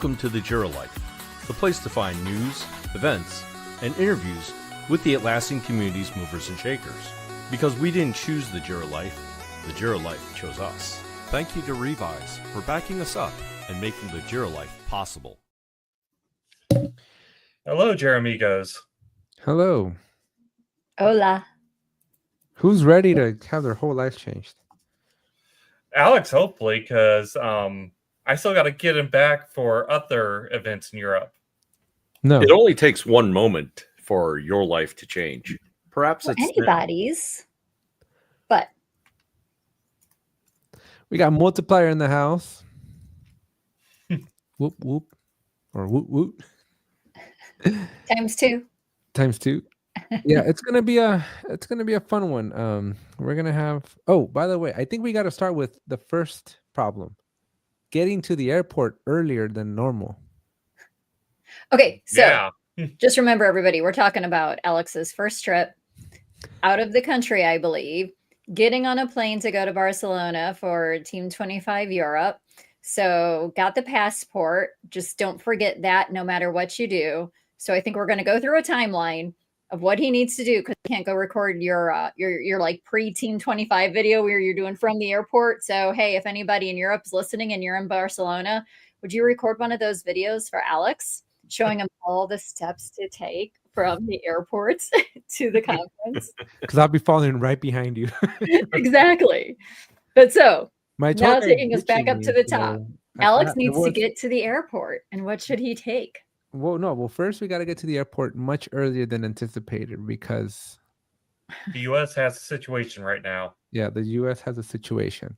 Welcome to the Jira Life, the place to find news, events, and interviews with the Atlassian community's movers and shakers. Because we didn't choose the Jira Life chose us. Thank you to Revyz for backing us up and making the Jira Life possible. Hello, Jeremigos. Hello. Hola. Who's ready to have their whole life changed? Alex, hopefully, because I still got to get him back for other events in Europe. No. It only takes one moment for your life to change. Perhaps Well, it's anybody's, but We got multiplier in the house. Whoop whoop. Or whoop whoop. times two. Times two. Yeah, it's gonna be a fun one. We're gonna have by the way, I think we gotta start with the first problem. Getting to the airport earlier than normal. Okay, so Yeah. just remember, everybody, we're talking about Alex's first trip out of the country, I believe, getting on a plane to go to Barcelona for Team 25 Europe. So got the passport. Just don't forget that no matter what you do. So I think we're going to go through a timeline of what he needs to do, because you can't go record your like pre-Team 25 video where you're doing from the airport. So, hey, if anybody in Europe is listening and you're in Barcelona, would you record one of those videos for Alex, showing him all the steps to take from the airport to the conference? Because I'll be following right behind you. Exactly. But so My now tour guide taking us back ditching up to me, the top. so Alex it needs to was- get to the airport. And what should he take? Well, first we got to get to the airport much earlier than anticipated because The U.S. has a situation right now. the U.S. has a situation.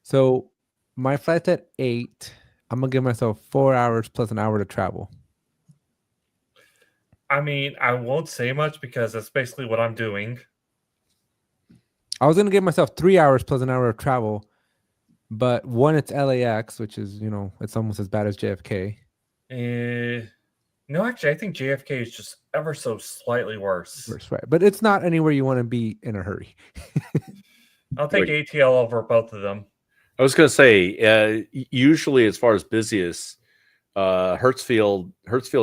So my flight's at 8. I'm gonna give myself 4 hours plus an hour to travel. I mean, I won't say much because that's basically what I'm doing. I was gonna give myself 3 hours plus an hour of travel, but one, it's LAX, which is it's almost as bad as JFK. No, actually, I think JFK is just ever so slightly worse. Right, but it's not anywhere you want to be in a hurry. I'll take ATL over both of them. I was going to say, usually as far as busiest, Hertzfield,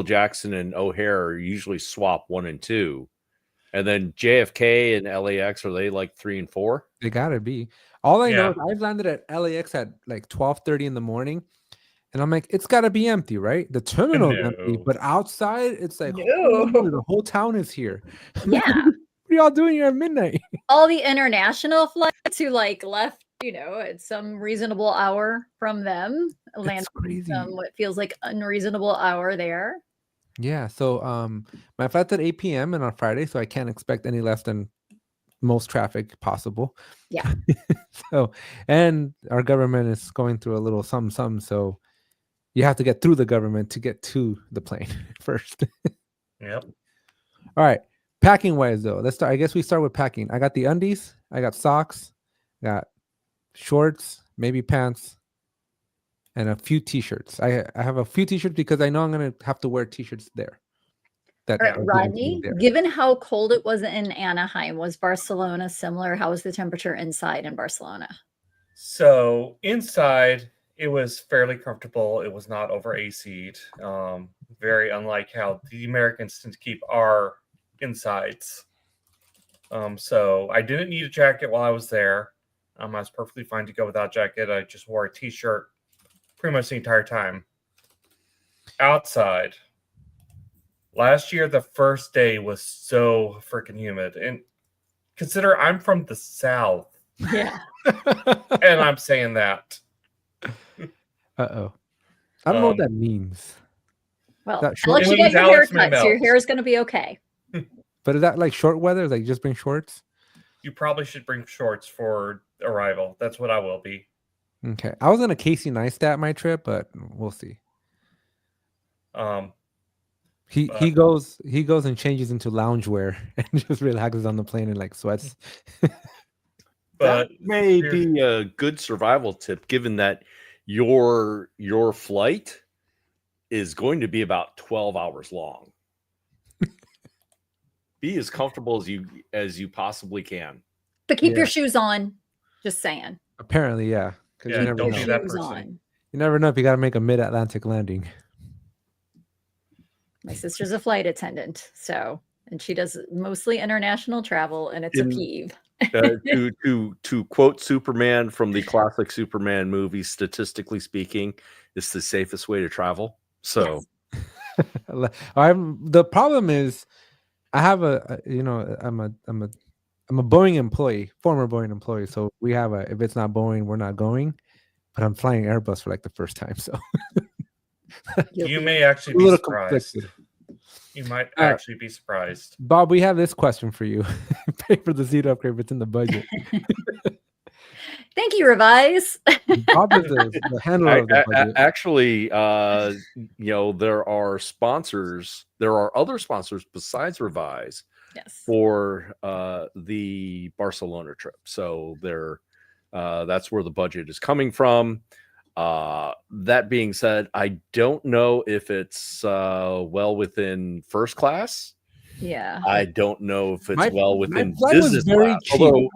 Jackson, and O'Hare usually swap 1 and 2. And then JFK and LAX, are they like 3 and 4? They gotta be. All I know Yeah. is I've landed at LAX at like 12:30 in the morning, and I'm like, it's gotta be empty, right? The terminal's empty, No. but outside it's like, No. holy, the whole town is here. I'm like, Yeah. what are y'all doing here at midnight? All the international flights who like left, at some reasonable hour from them, land crazy. what feels like unreasonable hour there. Yeah, so my flight's at 8 p.m. and on Friday, so I can't expect any less than most traffic possible. Yeah. So, and our government is going through a little some, so you have to get through the government to get to the plane first. Yep. All right, packing wise though, let's start. I guess we start with packing. I got the undies, I got socks, got shorts, maybe pants, and a few t-shirts. I have a few t-shirts because I know I'm gonna have to wear t-shirts there. All right, Rodney, given how cold it was in Anaheim, was Barcelona similar? How was the temperature inside in Barcelona? So inside, it was fairly comfortable. It was not over AC'd. Very unlike how the Americans tend to keep our insides. So I didn't need a jacket while I was there. I was perfectly fine to go without a jacket. I just wore a t-shirt pretty much the entire time. Outside, last year, the first day was so freaking humid. And consider I'm from the South. Yeah. And I'm saying that. Uh-oh. I don't know what that means. Well, That short- Alex, you It got means your Alex haircut, so your Mandel. hair is going to be okay. But is that like short weather? Like just bring shorts? You probably should bring shorts for arrival. That's what I will be. Okay. I was gonna Casey Neistat my trip, but we'll see. He goes and changes into loungewear and just relaxes on the plane in like sweats. But That may be a good survival tip, given that your flight is going to be about 12 hours long. Be as comfortable as you possibly can. But keep Yeah. your shoes on. Just saying. Apparently, yeah. 'cause you yeah, never don't know. be that Shoes person. on. You never know if you got to make a mid-Atlantic landing. My sister's a flight attendant, and she does mostly international travel, and it's a peeve. To quote Superman from the classic Superman movie, statistically speaking, it's the safest way to travel. So, The problem is, I have I'm a Boeing employee, former Boeing employee. So we have if it's not Boeing, we're not going. But I'm flying Airbus for like the first time, so you may actually be surprised. You might actually be surprised. Bob, we have this question for you. Pay for the seat upgrade if it's in the budget. Thank you, Revyz. Bob is the handler of the budget. Actually, there are sponsors. There are other sponsors besides Revyz for the Barcelona trip. So that's where the budget is coming from. That being said, I don't know if it's well within first class. Yeah. I don't know if it's well within flight business was very class. cheap. Although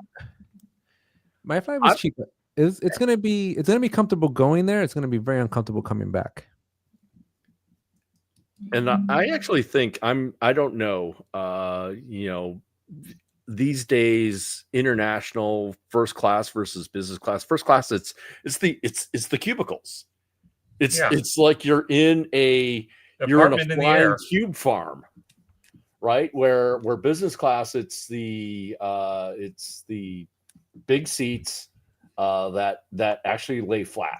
my flight was cheap. It's gonna be comfortable going there. It's gonna be very uncomfortable coming back. And I actually think I don't know. These days, international first class versus business class. First class, it's the cubicles. It's like you're in a flying cube farm, right? Where business class, it's the big seats that actually lay flat.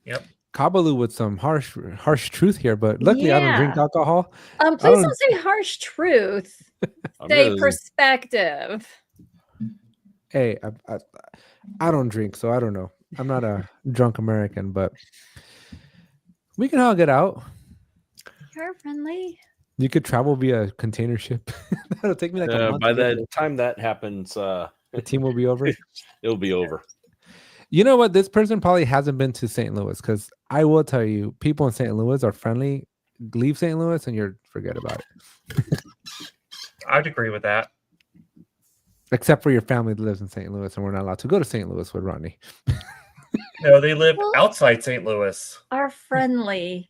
Yep. Kabalu with some harsh truth here, but luckily I don't drink alcohol. Please don't say harsh truth. Say perspective. Hey, I don't drink, so I don't know. I'm not a drunk American, but we can all get out. You're friendly. You could travel via container ship. That'll take me like a month. By the time that happens, the team will be over. It'll be over. You know what? This person probably hasn't been to St. Louis, because I will tell you, people in St. Louis are friendly. Leave St. Louis and forget about it. I'd agree with that. Except for your family that lives in St. Louis, and we're not allowed to go to St. Louis with Rodney. No, they live outside St. Louis. Are friendly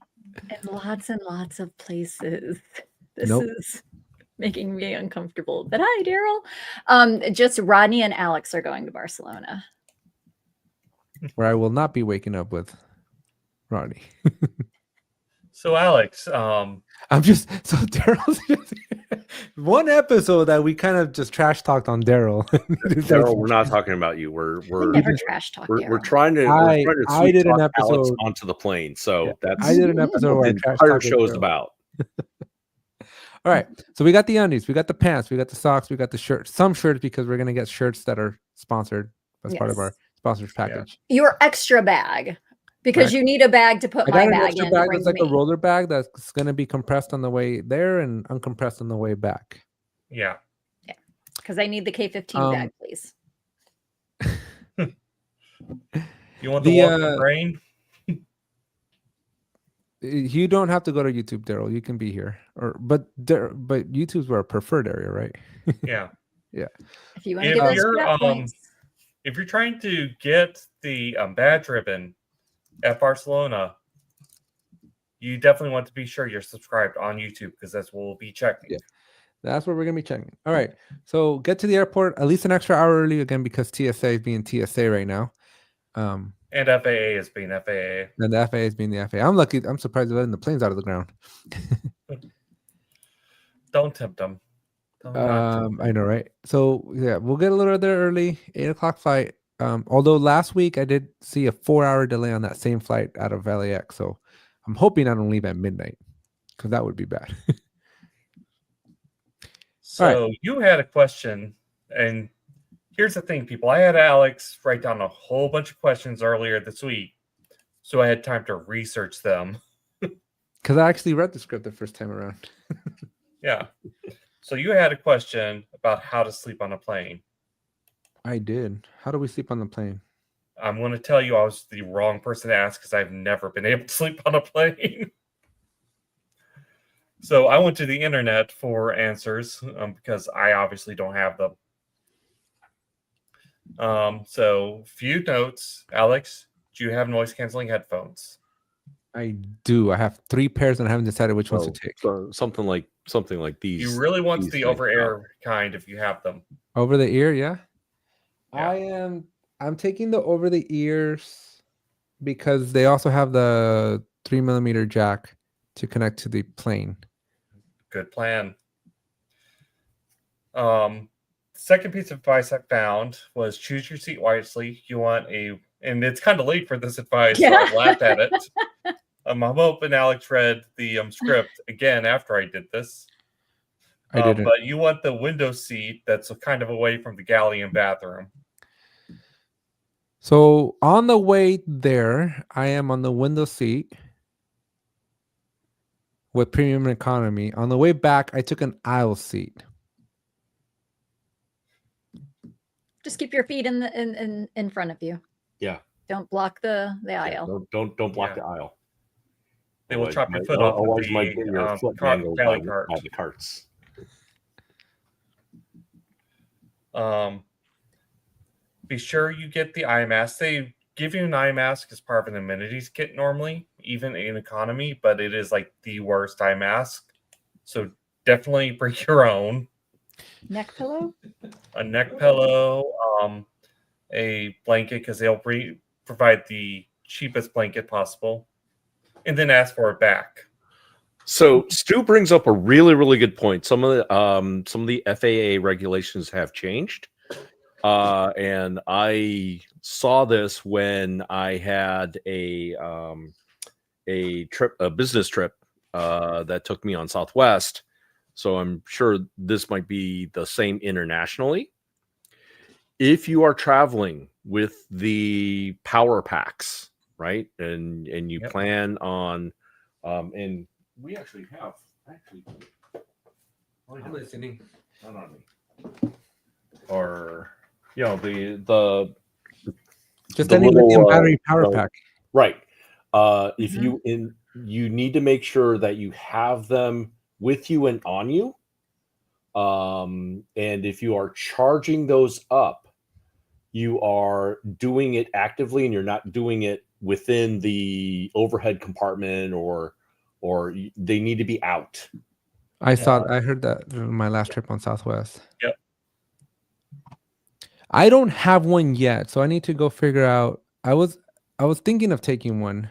in lots and lots of places. This is making me uncomfortable. But hi, Daryl. Just Rodney and Alex are going to Barcelona. Where I will not be waking up with Rodney. So Alex, I'm just so Daryl's just one episode that we kind of just trash talked on Daryl. Daryl, we're not talking about you. We're never trash talk. We're trying to. I did an episode Alex onto the plane, so that's I did an episode where the entire show is about. All right, so we got the undies, we got the pants, we got the socks, we got the shirts. Some shirts because we're gonna get shirts that are sponsored as part of our sponsors package. Your extra bag. Because you need a bag to put my bag in. Bag that's like a roller bag that's going to be compressed on the way there and uncompressed on the way back. Yeah. Yeah. Because I need the K15 bag, please. You want the walk brain? You don't have to go to YouTube, Daryl. You can be here. But YouTube's our preferred area, right? Yeah. Yeah. If you want to get those points. If you're trying to get the badge ribbon at Barcelona, you definitely want to be sure you're subscribed on YouTube, because that's what we'll be checking. Yeah, that's what we're gonna be checking. All right, so get to the airport at least an extra hour early, again, because TSA is being TSA right now, and FAA is being FAA, and the FAA is being the FAA. I'm lucky. I'm surprised they're letting the planes out of the ground. Don't tempt them. I know, right? So yeah, we'll get a little there early. 8 o'clock flight. Although last week I did see a 4-hour delay on that same flight out of LAX, so I'm hoping I don't leave at midnight, because that would be bad. So you had a question, and here's the thing, people. I had Alex write down a whole bunch of questions earlier this week, so I had time to research them. Because I actually read the script the first time around. Yeah. So you had a question about how to sleep on a plane. I did. How do we sleep on the plane? I'm going to tell you I was the wrong person to ask, because I've never been able to sleep on a plane. So I went to the internet for answers, because I obviously don't have them. So few notes. Alex, Do you have noise canceling headphones? I do. I have 3 pairs and I haven't decided which ones to take. So something like these. You really want these the things. over-ear kind if you have them. Over the ear, yeah. Yeah. I'm taking the over the ears because they also have the 3mm jack to connect to the plane. Good plan. Second piece of advice I found was choose your seat wisely. You want and it's kind of late for this advice, so I laughed at it. I'm hoping Alex read the script again after I did this. I didn't. But you want the window seat that's kind of away from the galley and bathroom. So on the way there, I am on the window seat with premium economy. On the way back, I took an aisle seat. Just keep your feet in front of you. Yeah. Don't block the aisle. Don't block the aisle. They will chop your foot off. Otherwise, you might get your foot mangled by the carts. Be sure you get the eye mask. They give you an eye mask as part of an amenities kit normally, even in economy, but it is like the worst eye mask. So definitely bring your own. Neck pillow? A neck pillow, a blanket, because they'll provide the cheapest blanket possible, and then ask for it back. So Stu brings up a really, really good point. Some of the FAA regulations have changed, and I saw this when I had a business trip that took me on Southwest. So I'm sure this might be the same internationally. If you are traveling with the power packs, right, and you plan on, and we actually have I'm listening. not on me, or the just the any little, lithium battery power pack. right. If you need to make sure that you have them with you and on you. And if you are charging those up, you are doing it actively and you're not doing it within the overhead compartment or they need to be out. I heard that on my last trip on Southwest. Yep. I don't have one yet, so I need to go figure out. I was thinking of taking one.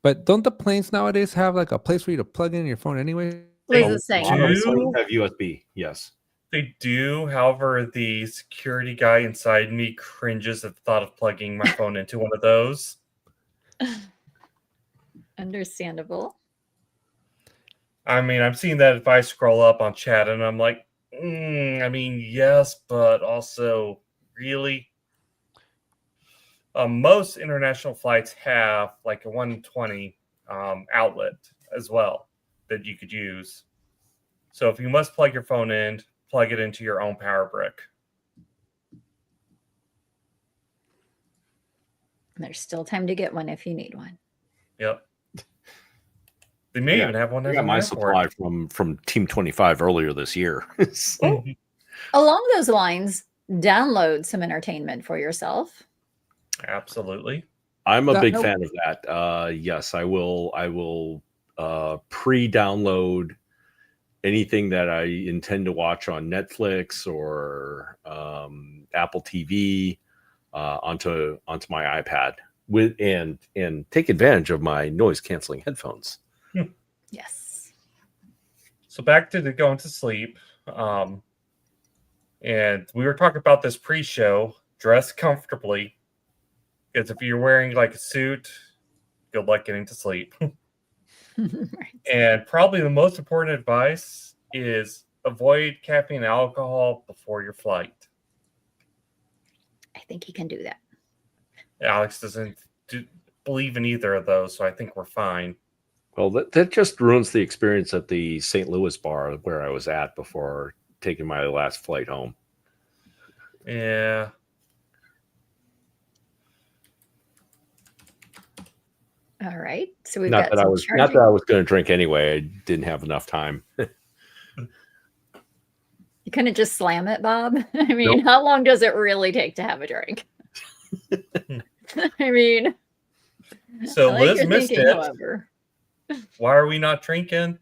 But don't the planes nowadays have like a place for you to plug in your phone anyway? Liz is saying. A lot of planes have USB, yes. They do. However, the security guy inside me cringes at the thought of plugging my phone into one of those. Understandable. I mean, I'm seeing that advice scroll up on chat, and I'm like, I mean, yes, but also, really? Most international flights have like a 120 outlet as well that you could use. So if you must plug your phone in, plug it into your own power brick. There's still time to get one if you need one. Yep. They may even have one. I got my supply from Team 25 earlier this year. Along those lines, download some entertainment for yourself. Absolutely. I'm a big fan of that. Yes, I will pre-download anything that I intend to watch on Netflix or Apple TV onto my iPad and take advantage of my noise canceling headphones. Yes. So back to the going to sleep. And we were talking about this pre-show. Dress comfortably. Because if you're wearing like a suit, good luck getting to sleep. Right. And probably the most important advice is avoid caffeine and alcohol before your flight. I think he can do that. Alex doesn't believe in either of those, so I think we're fine. Well, that just ruins the experience at the St. Louis bar where I was at before taking my last flight home. Yeah. All right. So we've Not got that I was going to drink anyway. I didn't have enough time. You couldn't just slam it, Bob? I mean, How long does it really take to have a drink? I mean, So I like Liz your missed thinking, it. however. Why are we not drinking?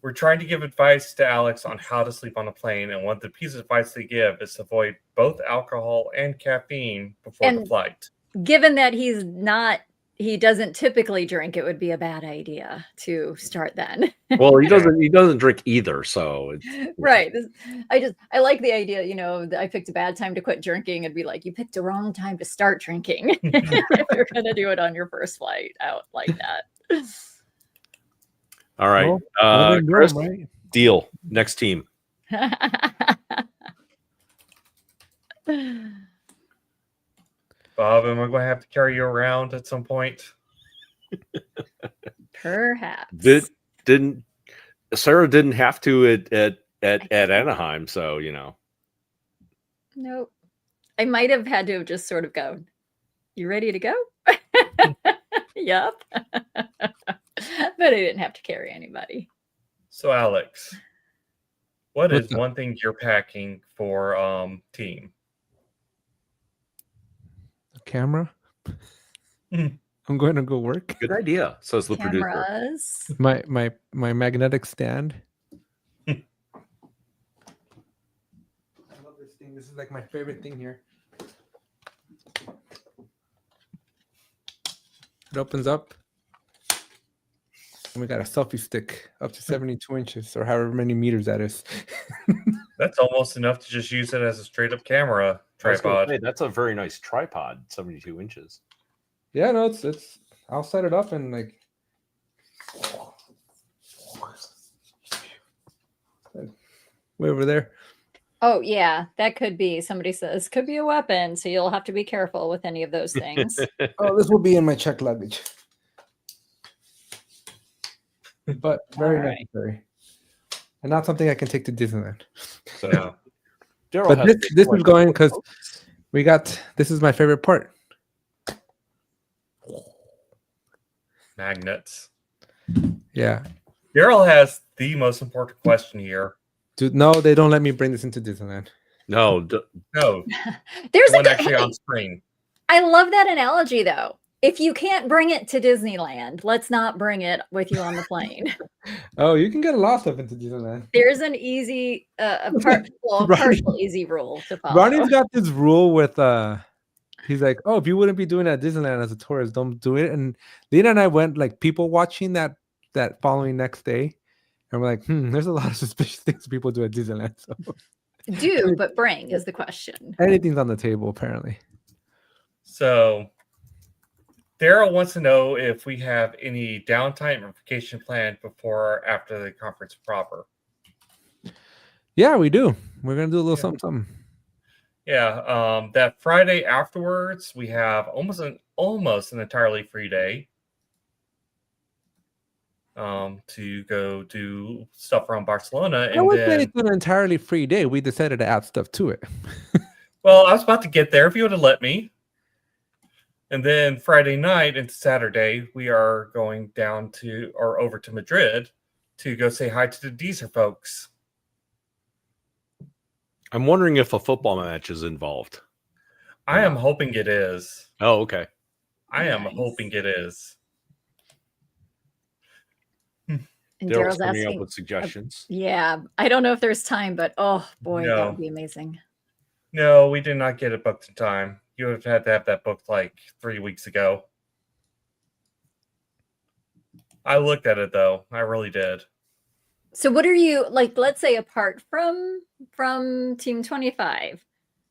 We're trying to give advice to Alex on how to sleep on a plane, and one of the pieces of advice they give is to avoid both alcohol and caffeine before the And flight. given that he doesn't typically drink, it would be a bad idea to start then. Well, he doesn't drink either, so Right. I like the idea, that I picked a bad time to quit drinking and be like, you picked the wrong time to start drinking if you're gonna do it on your first flight out like that. all right. Well, then go, Chris, right? deal. Next team. Bob, am I going to have to carry you around at some point? Perhaps. Sarah didn't have to at Anaheim, so Nope. I might have had to have just sort of go, you ready to go? Yup. But I didn't have to carry anybody. So, Alex, what What's is up? one thing you're packing for team? Camera. Mm. I'm going to go work. good idea. Says the producer. Cameras. My magnetic stand. I love this thing. This is like my favorite thing here. It opens up. And we got a selfie stick up to 72 inches or however many meters that is. That's almost enough to just use it as a straight up camera I was gonna tripod. say, that's a very nice tripod, 72 inches. Yeah, no, it's I'll set it up and like way over there. Oh, yeah, that could be. Somebody says could be a weapon, so you'll have to be careful with any of those things. Oh, this will be in my checked luggage. But very All right. necessary. And not something I can take to Disneyland. So Yeah. Daryl But has this is going because this is my favorite part. Magnets. Yeah. Daryl has the most important question here. Dude, no, they don't let me bring this into Disneyland. no. No, There's the one a actually hey, on screen. I love that analogy though. If you can't bring it to Disneyland, let's not bring it with you on the plane. Oh, you can get a lot of stuff into Disneyland. There's an easy, Ronnie- partial easy rule to follow. Ronnie's got this rule with he's like, oh, if you wouldn't be doing it at Disneyland as a tourist, don't do it. And Lena and I went like people watching that following next day, and we're like, there's a lot of suspicious things people do at Disneyland. So Do, but bring is the question. anything's on the table apparently. So, Daryl wants to know if we have any downtime or vacation planned before or after the conference proper. Yeah, we do. We're gonna do a little Yeah. something. Yeah, that Friday afterwards, we have almost an entirely free day to go do stuff around Barcelona. I And would say then, it's an entirely free day. We decided to add stuff to it. well, I was about to get there if you would have let me. And then Friday night and Saturday, we are going down to or over to Madrid to go say hi to the Deezer folks. I'm wondering if a football match is involved. I am hoping it is. Oh, okay. I am Nice. hoping it is. And Daryl's Daryl's coming up asking, with suggestions. yeah, I don't know if there's time, but oh boy, that No. would be amazing. No, we did not get it booked in time. You would have had to have that booked like 3 weeks ago. I looked at it though. I really did. So what are you like, let's say apart from Team 25,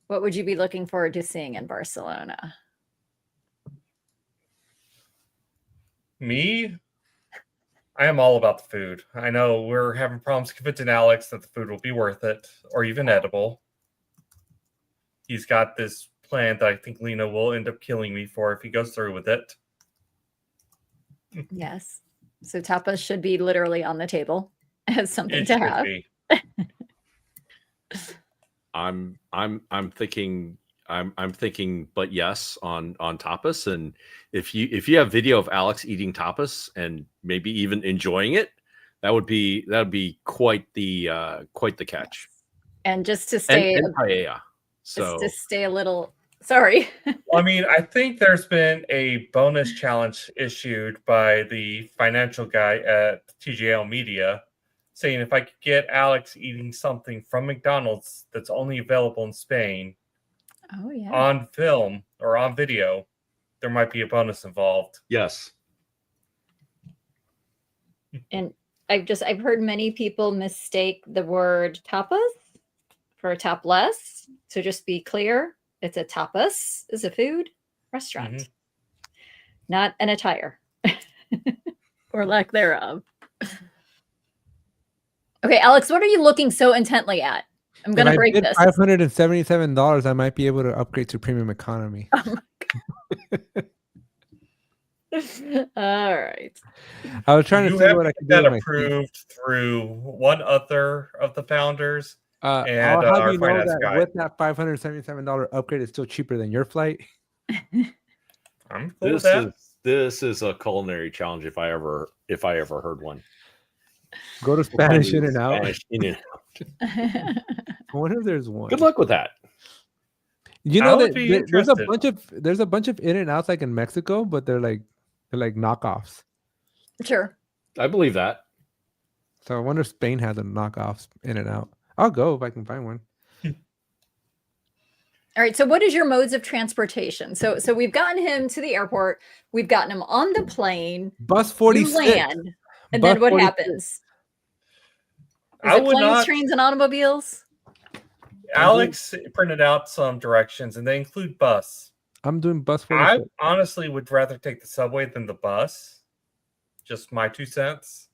what would you be looking forward to seeing in Barcelona? Me? I am all about the food. I know we're having problems convincing Alex that the food will be worth it or even edible. He's got this plan that I think Lena will end up killing me for if he goes through with it. Yes. So tapas should be literally on the table as something It to should have. be. I'm thinking, but yes, on tapas. And if you have video of Alex eating tapas and maybe even enjoying it, that would be quite the catch. And just to stay And paella. So just to stay a little Sorry. I mean, I think there's been a bonus challenge issued by the financial guy at TGL Media saying if I could get Alex eating something from McDonald's that's only available in Spain Oh yeah. on film or on video, there might be a bonus involved. Yes. And I've heard many people mistake the word tapas for a topless. So just be clear, it's a tapas is a food restaurant, not an attire or lack thereof. Okay, Alex, what are you looking so intently at? I'm going to break this. $577, I might be able to upgrade to premium economy. Oh my God. All right. I was trying to You see have what I to could get do. that with my feet. approved through one other of the founders. And I'll have our you know finance that guy. with that $577 upgrade, it's still cheaper than your flight. I'm cool with that. This is a culinary challenge if I ever heard one. Go to Spanish In and Out. Spanish In-N-Out. I wonder if there's one. Good luck with that. You I know would that be there's a bunch of In and Outs like in Mexico, but they're like knockoffs. Sure. I believe that. So I wonder if Spain has a knockoff In and Out. I'll go if I can find one. All right. So what is your modes of transportation? So we've gotten him to the airport. We've gotten him on the plane. Bus You 46. land. And Bus then what 46. happens? Is I it would planes, not- trains, and automobiles? Alex printed out some directions, and they include bus. I'm doing bus I 46. honestly would rather take the subway than the bus. Just my 2 cents.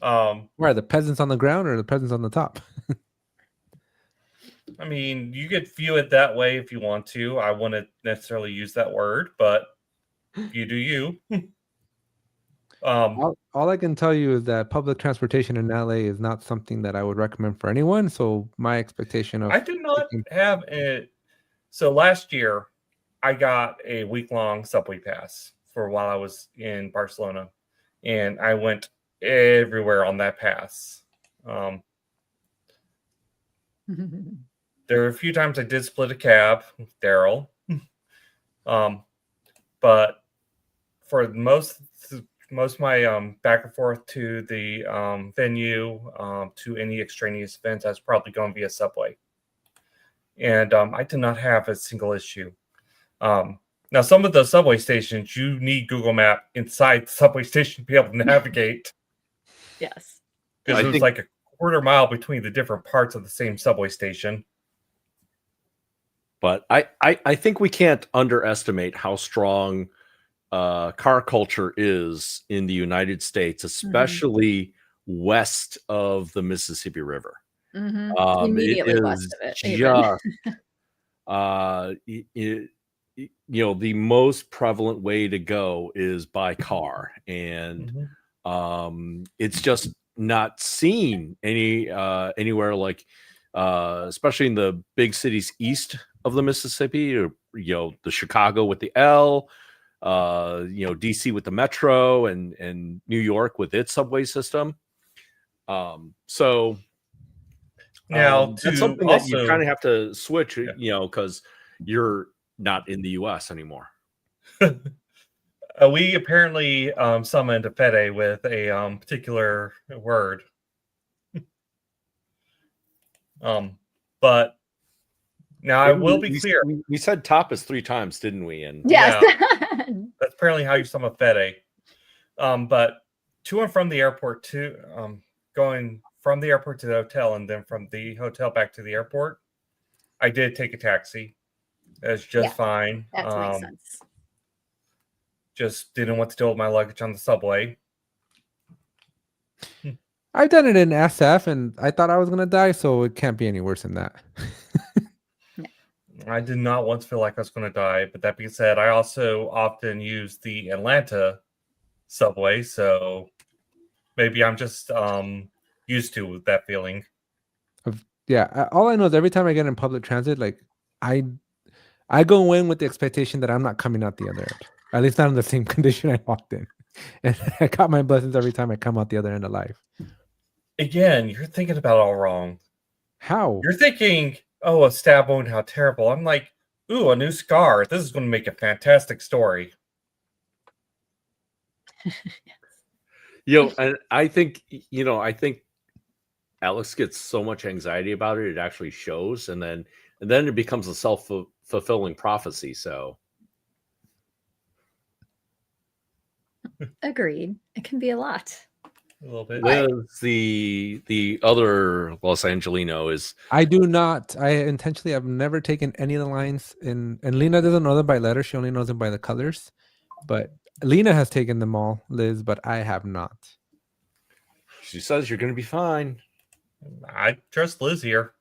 Where are the peasants on the ground or the peasants on the top? I mean, you could view it that way if you want to. I wouldn't necessarily use that word, but you do you. All I can tell you is that public transportation in LA is not something that I would recommend for anyone. So my expectation of I did not have it. So last year, I got a week-long subway pass for while I was in Barcelona, and I went everywhere on that pass. There were a few times I did split a cab with Daryl, but for most of my back and forth to the venue, to any extraneous events, I was probably going via subway, and I did not have a single issue. Now, some of the subway stations, you need Google Map inside the subway station to be able to navigate. Yes. Because it was like a quarter mile between the different parts of the same subway station. But I think we can't underestimate how strong car culture is in the United States, especially west of the Mississippi River. Immediately west of it. The most prevalent way to go is by car, and it's just not seen anywhere like, especially in the big cities east of the Mississippi, or the Chicago with the L, DC with the Metro, and New York with its subway system. So now that's something that you kind of have to switch, because you're not in the U.S. anymore. We apparently summoned a Fede with a particular word. But now I will be clear. We said tapas 3 times, didn't we? And yes. Yeah, that's apparently how you summon Fede. But to and from the airport, going from the airport to the hotel, and then from the hotel back to the airport, I did take a taxi. That's just fine. That makes sense. Just didn't want to deal with my luggage on the subway. I've done it in SF, and I thought I was gonna die, so it can't be any worse than that. I did not once feel like I was going to die. But that being said, I also often use the Atlanta subway, so maybe I'm just used to that feeling. Yeah, all I know is every time I get in public transit, like I go in with the expectation that I'm not coming out the other end. At least not in the same condition I walked in. And I got my blessings every time I come out the other end of life. Again, you're thinking about it all wrong. How? You're thinking, oh, a stab wound, how terrible. I'm like, Ooh, a new scar. This is going to make a fantastic story. And I think Alex gets so much anxiety about it, it actually shows, and then it becomes a self-fulfilling prophecy. So Agreed. It can be a lot. A little bit. Liz, the other Los Angelino, is I do not. I intentionally have never taken any of the lines and Lena doesn't know them by letter. She only knows them by the colors. But Lena has taken them all, Liz, but I have not. she says you're going to be fine. I trust Liz here.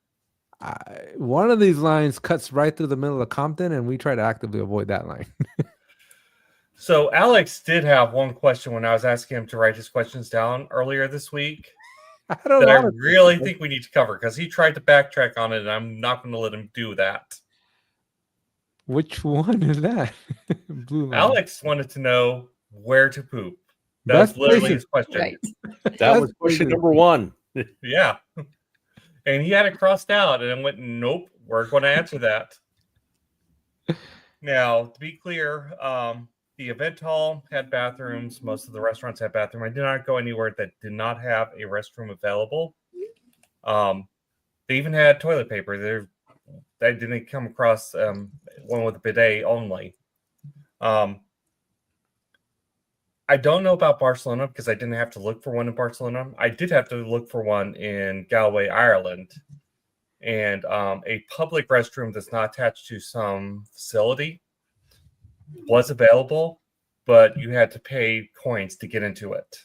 One of these lines cuts right through the middle of Compton, and we try to actively avoid that line. So Alex did have one question when I was asking him to write his questions down earlier this week I don't that I want really think we need to cover because he tried to backtrack on it, and I'm not going to let him do that. Which one is that? Blue line. Alex wanted to know where to poop. That's Best literally places. his question. Right. That was question number one. Yeah. And he had it crossed out, and I went, nope, we're going to answer that. Now, to be clear, the event hall had bathrooms. Most of the restaurants had bathrooms. I did not go anywhere that did not have a restroom available. They even had toilet paper. I didn't come across one with a bidet only. I don't know about Barcelona because I didn't have to look for one in Barcelona. I did have to look for one in Galway, Ireland. And a public restroom that's not attached to some facility was available, but you had to pay coins to get into it.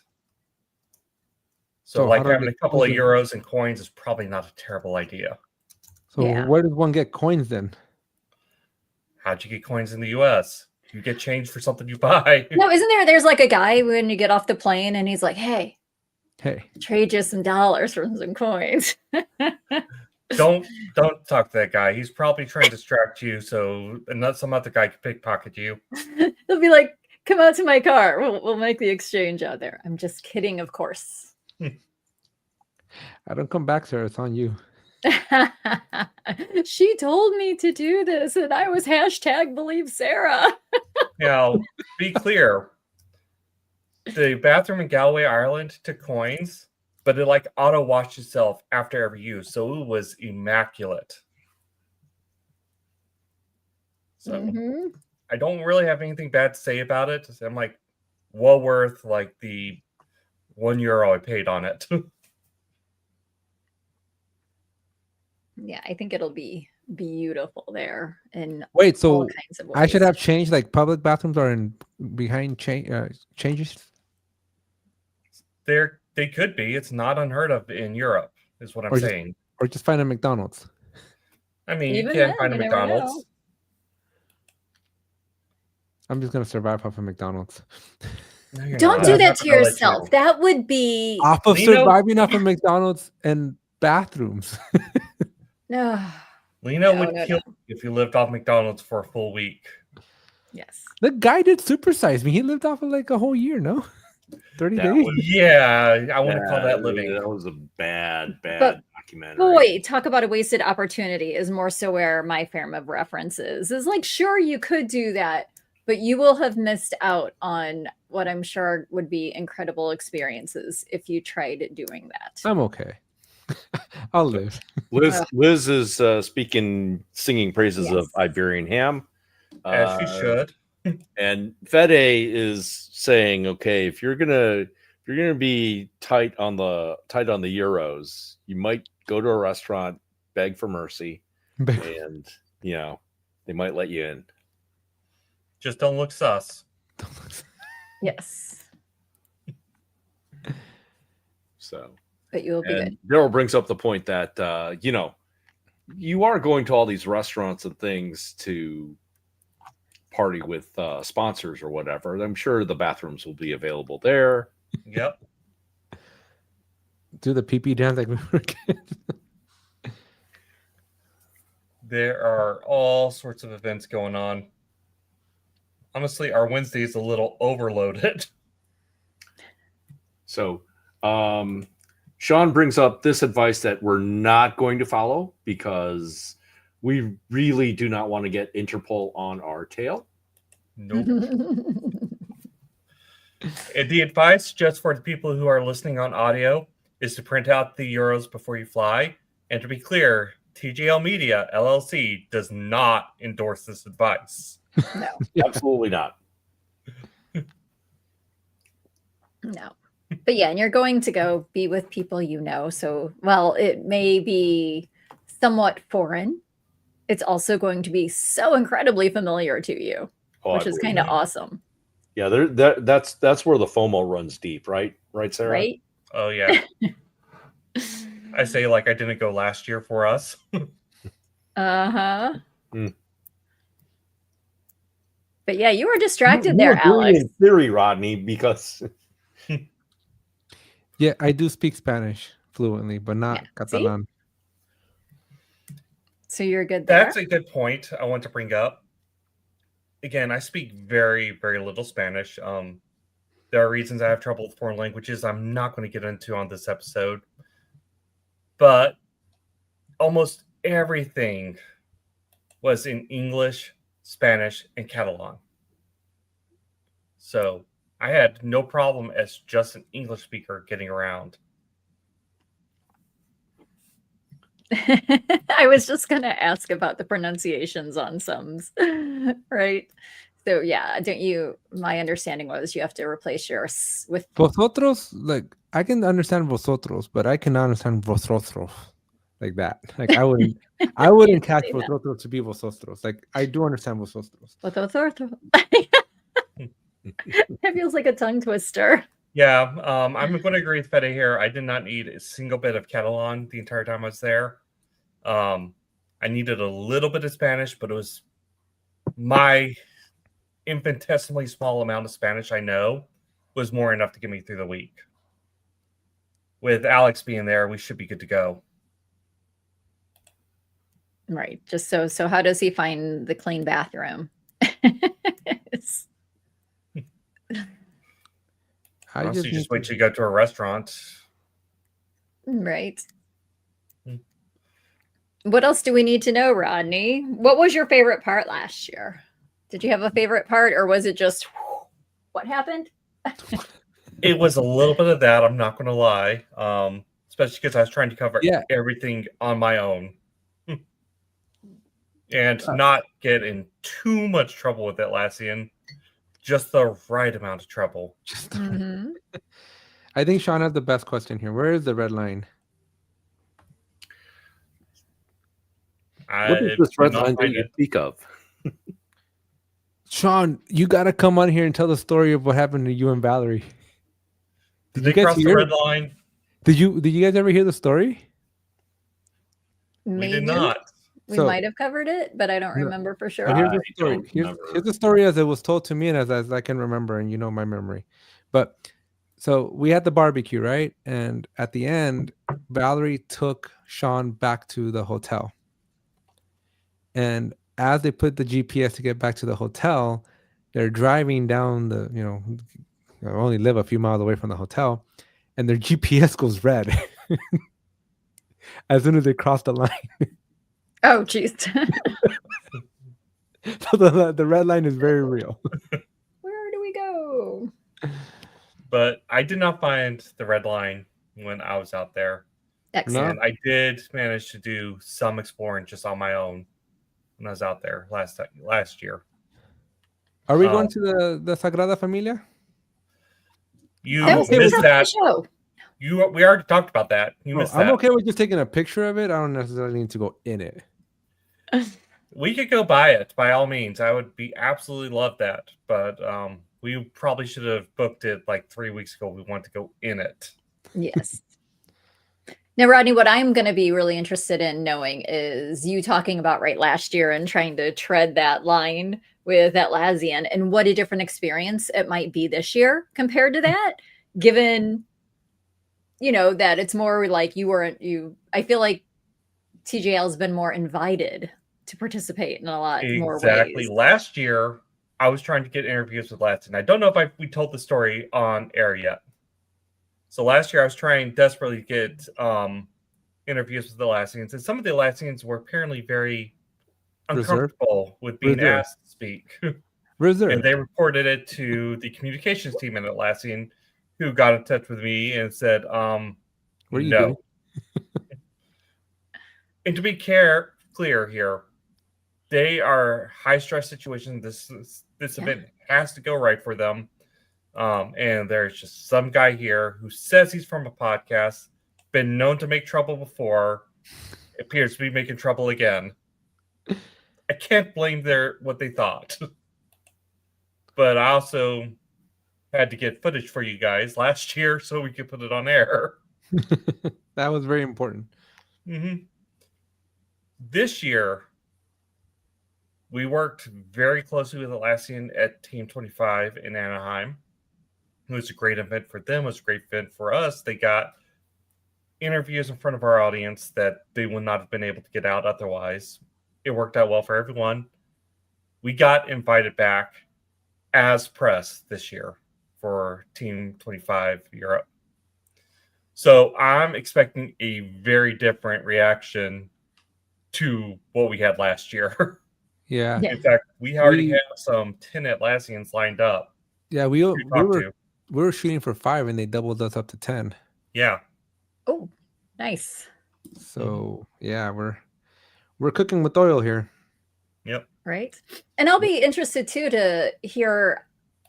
So like how do I having a get couple of coins in? euros and coins is probably not a terrible idea. So Yeah. where does one get coins then? How'd you get coins in the US? You get change for something you buy. No, isn't there's like a guy when you get off the plane and he's like, hey, Hey, trade you some dollars for some coins. Don't talk to that guy. He's probably trying to distract you so some other guy can pickpocket you. He'll be like, come out to my car. We'll make the exchange out there. I'm just kidding, of course. I don't come back, sir. It's on you. She told me to do this, and I was #believe Sarah. Now, be clear. The bathroom in Galway, Ireland took coins, but it like auto washed itself after every use, so it was immaculate. So Mhm. I don't really have anything bad to say about it. I'm like, well worth like the €1 I paid on it. Yeah, I think it'll be beautiful there. And Wait, all so kinds of I should ways. have changed like public bathrooms are in behind changes. They could be. It's not unheard of in Europe, is what I'm Or just- saying. Or just find a McDonald's. I mean, Even you can then, find a you never McDonald's. know. I'm just gonna survive off of McDonald's. No, you're Don't not. do I'm that not to gonna let yourself. you. That would be Off of Lino? surviving off of McDonald's and bathrooms. Lena No, would no, kill you if you lived off McDonald's for a full week. yes. The guy did supersize me. He lived off of like a whole year, no? 30 That days. was- Yeah, I wouldn't call that living. That was a bad But documentary. Boy, talk about a wasted opportunity is more so where my frame of reference is like, sure, you could do that, but you will have missed out on what I'm sure would be incredible experiences if you tried doing that. I'm okay. I'll live. Liz is singing praises of Yes. Iberian ham. As she should. And Fede is saying, okay, if you're gonna be tight on the euros, you might go to a restaurant, beg for mercy, and they might let you in. Just don't look sus. Yes, So, but you will be and good. Daryl brings up the point that you are going to all these restaurants and things to party with sponsors or whatever. I'm sure the bathrooms will be available there. Yep. Do the pee-pee dance like we were kids. There are all sorts of events going on. Honestly, our Wednesday is a little overloaded. So, Sean brings up this advice that we're not going to follow because We really do not want to get Interpol on our tail. Nope. And the advice, just for the people who are listening on audio, is to print out the euros before you fly. And to be clear, TGL Media LLC does not endorse this advice. No, Absolutely not. no. But yeah, and you're going to go be with people you know. So, well, it may be somewhat foreign. It's also going to be so incredibly familiar to you, Oh, which is kind of awesome, Yeah, that's where the FOMO runs deep, right? Right, Sarah? right? Oh, yeah. I say like I didn't go last year for us. Uh-huh. Mm. But yeah, you were distracted You there, agree Alex. in theory, Rodney, because Yeah, I do speak Spanish fluently, but not Yeah, see? Catalan. So you're good there. That's a good point I want to bring up. Again, I speak very, very little Spanish. There are reasons I have trouble with foreign languages I'm not going to get into on this episode. But almost everything was in English, Spanish, and Catalan. So I had no problem as just an English speaker getting around. I was just going to ask about the pronunciations on sums, right? So yeah, my understanding was you have to replace your with Vosotros, like I can understand vosotros, but I cannot understand vosotros like that. Like I wouldn't catch say that. vosotros to be vosotros. Like I do understand vosotros. That feels like a tongue twister. Yeah, I'm going to agree with Fede here. I did not need a single bit of Catalan the entire time I was there. I needed a little bit of Spanish, but it was my infinitesimally small amount of Spanish I know was more enough to get me through the week. With Alex being there, we should be good to go. Right. Just so how does he find the clean bathroom? Honestly, you just wait till you go to a restaurant. Right. What else do we need to know, Rodney? What was your favorite part last year? Did you have a favorite part, or was it just what happened? It was a little bit of that, I'm not going to lie. Especially because I was trying to cover everything on my own. And not get in too much trouble with Atlassian. Just the right amount of trouble. Mm-hmm. I think Sean has the best question here. Where is the red line? what is this red line that you speak of? Sean, you gotta come on here and tell the story of what happened to you and Valerie. Did they cross the red line? Did you guys ever hear the story? We did not. We might have covered it, but I don't remember for sure. Here's the story. Here's the story as it was told to me and as I can remember, and you know my memory. But so we had the barbecue, right? And at the end, Valerie took Sean back to the hotel. And as they put the GPS to get back to the hotel, they're driving down they only live a few miles away from the hotel, and their GPS goes red as soon as they cross the line. Oh, jeez. So the red line is very real. Where do we go? But I did not find the red line when I was out there. Excellent. And I did manage to do some exploring just on my own when I was out there last year. Are we going to the Sagrada Familia? You missed that. Show. We already talked about that. You missed that. I'm okay with just taking a picture of it. I don't necessarily need to go in it. We could go by it by all means. I would be absolutely love that. But we probably should have booked it like 3 weeks ago. We want to go in it. Yes. Now, Rodney, what I'm going to be really interested in knowing is you talking about last year and trying to tread that line with Atlassian, and what a different experience it might be this year compared to that, given, that it's more like I feel like TJL has been more invited to participate in a lot more ways. Exactly. Last year, I was trying to get interviews with Atlassian. I don't know if we told the story on air yet. So last year, I was trying desperately to get interviews with the Atlassians, and some of the Atlassians were apparently very uncomfortable with being Reserve. asked to speak. Reserve. And they reported it to the communications team at Atlassian, who got in touch with me and said, What are you no. doing? And to be clear here, they are high stress situations. This event has to go right for them. And there's just some guy here who says he's from a podcast, been known to make trouble before, appears to be making trouble again. I can't blame what they thought. But I also had to get footage for you guys last year so we could put it on air. That was very important. Mm-hmm. This year, we worked very closely with Atlassian at Team 25 in Anaheim. It was a great event for them. It was a great event for us. They got interviews in front of our audience that they would not have been able to get out otherwise. It worked out well for everyone. We got invited back as press this year for Team 25 Europe. So I'm expecting a very different reaction to what we had last year. Yeah. In fact, we already have some 10 Atlassians lined up. Yeah, we were shooting for 5 and they doubled us up to 10. Yeah. Oh, nice. So yeah, we're cooking with oil here. Yep. Right. And I'll be interested too to hear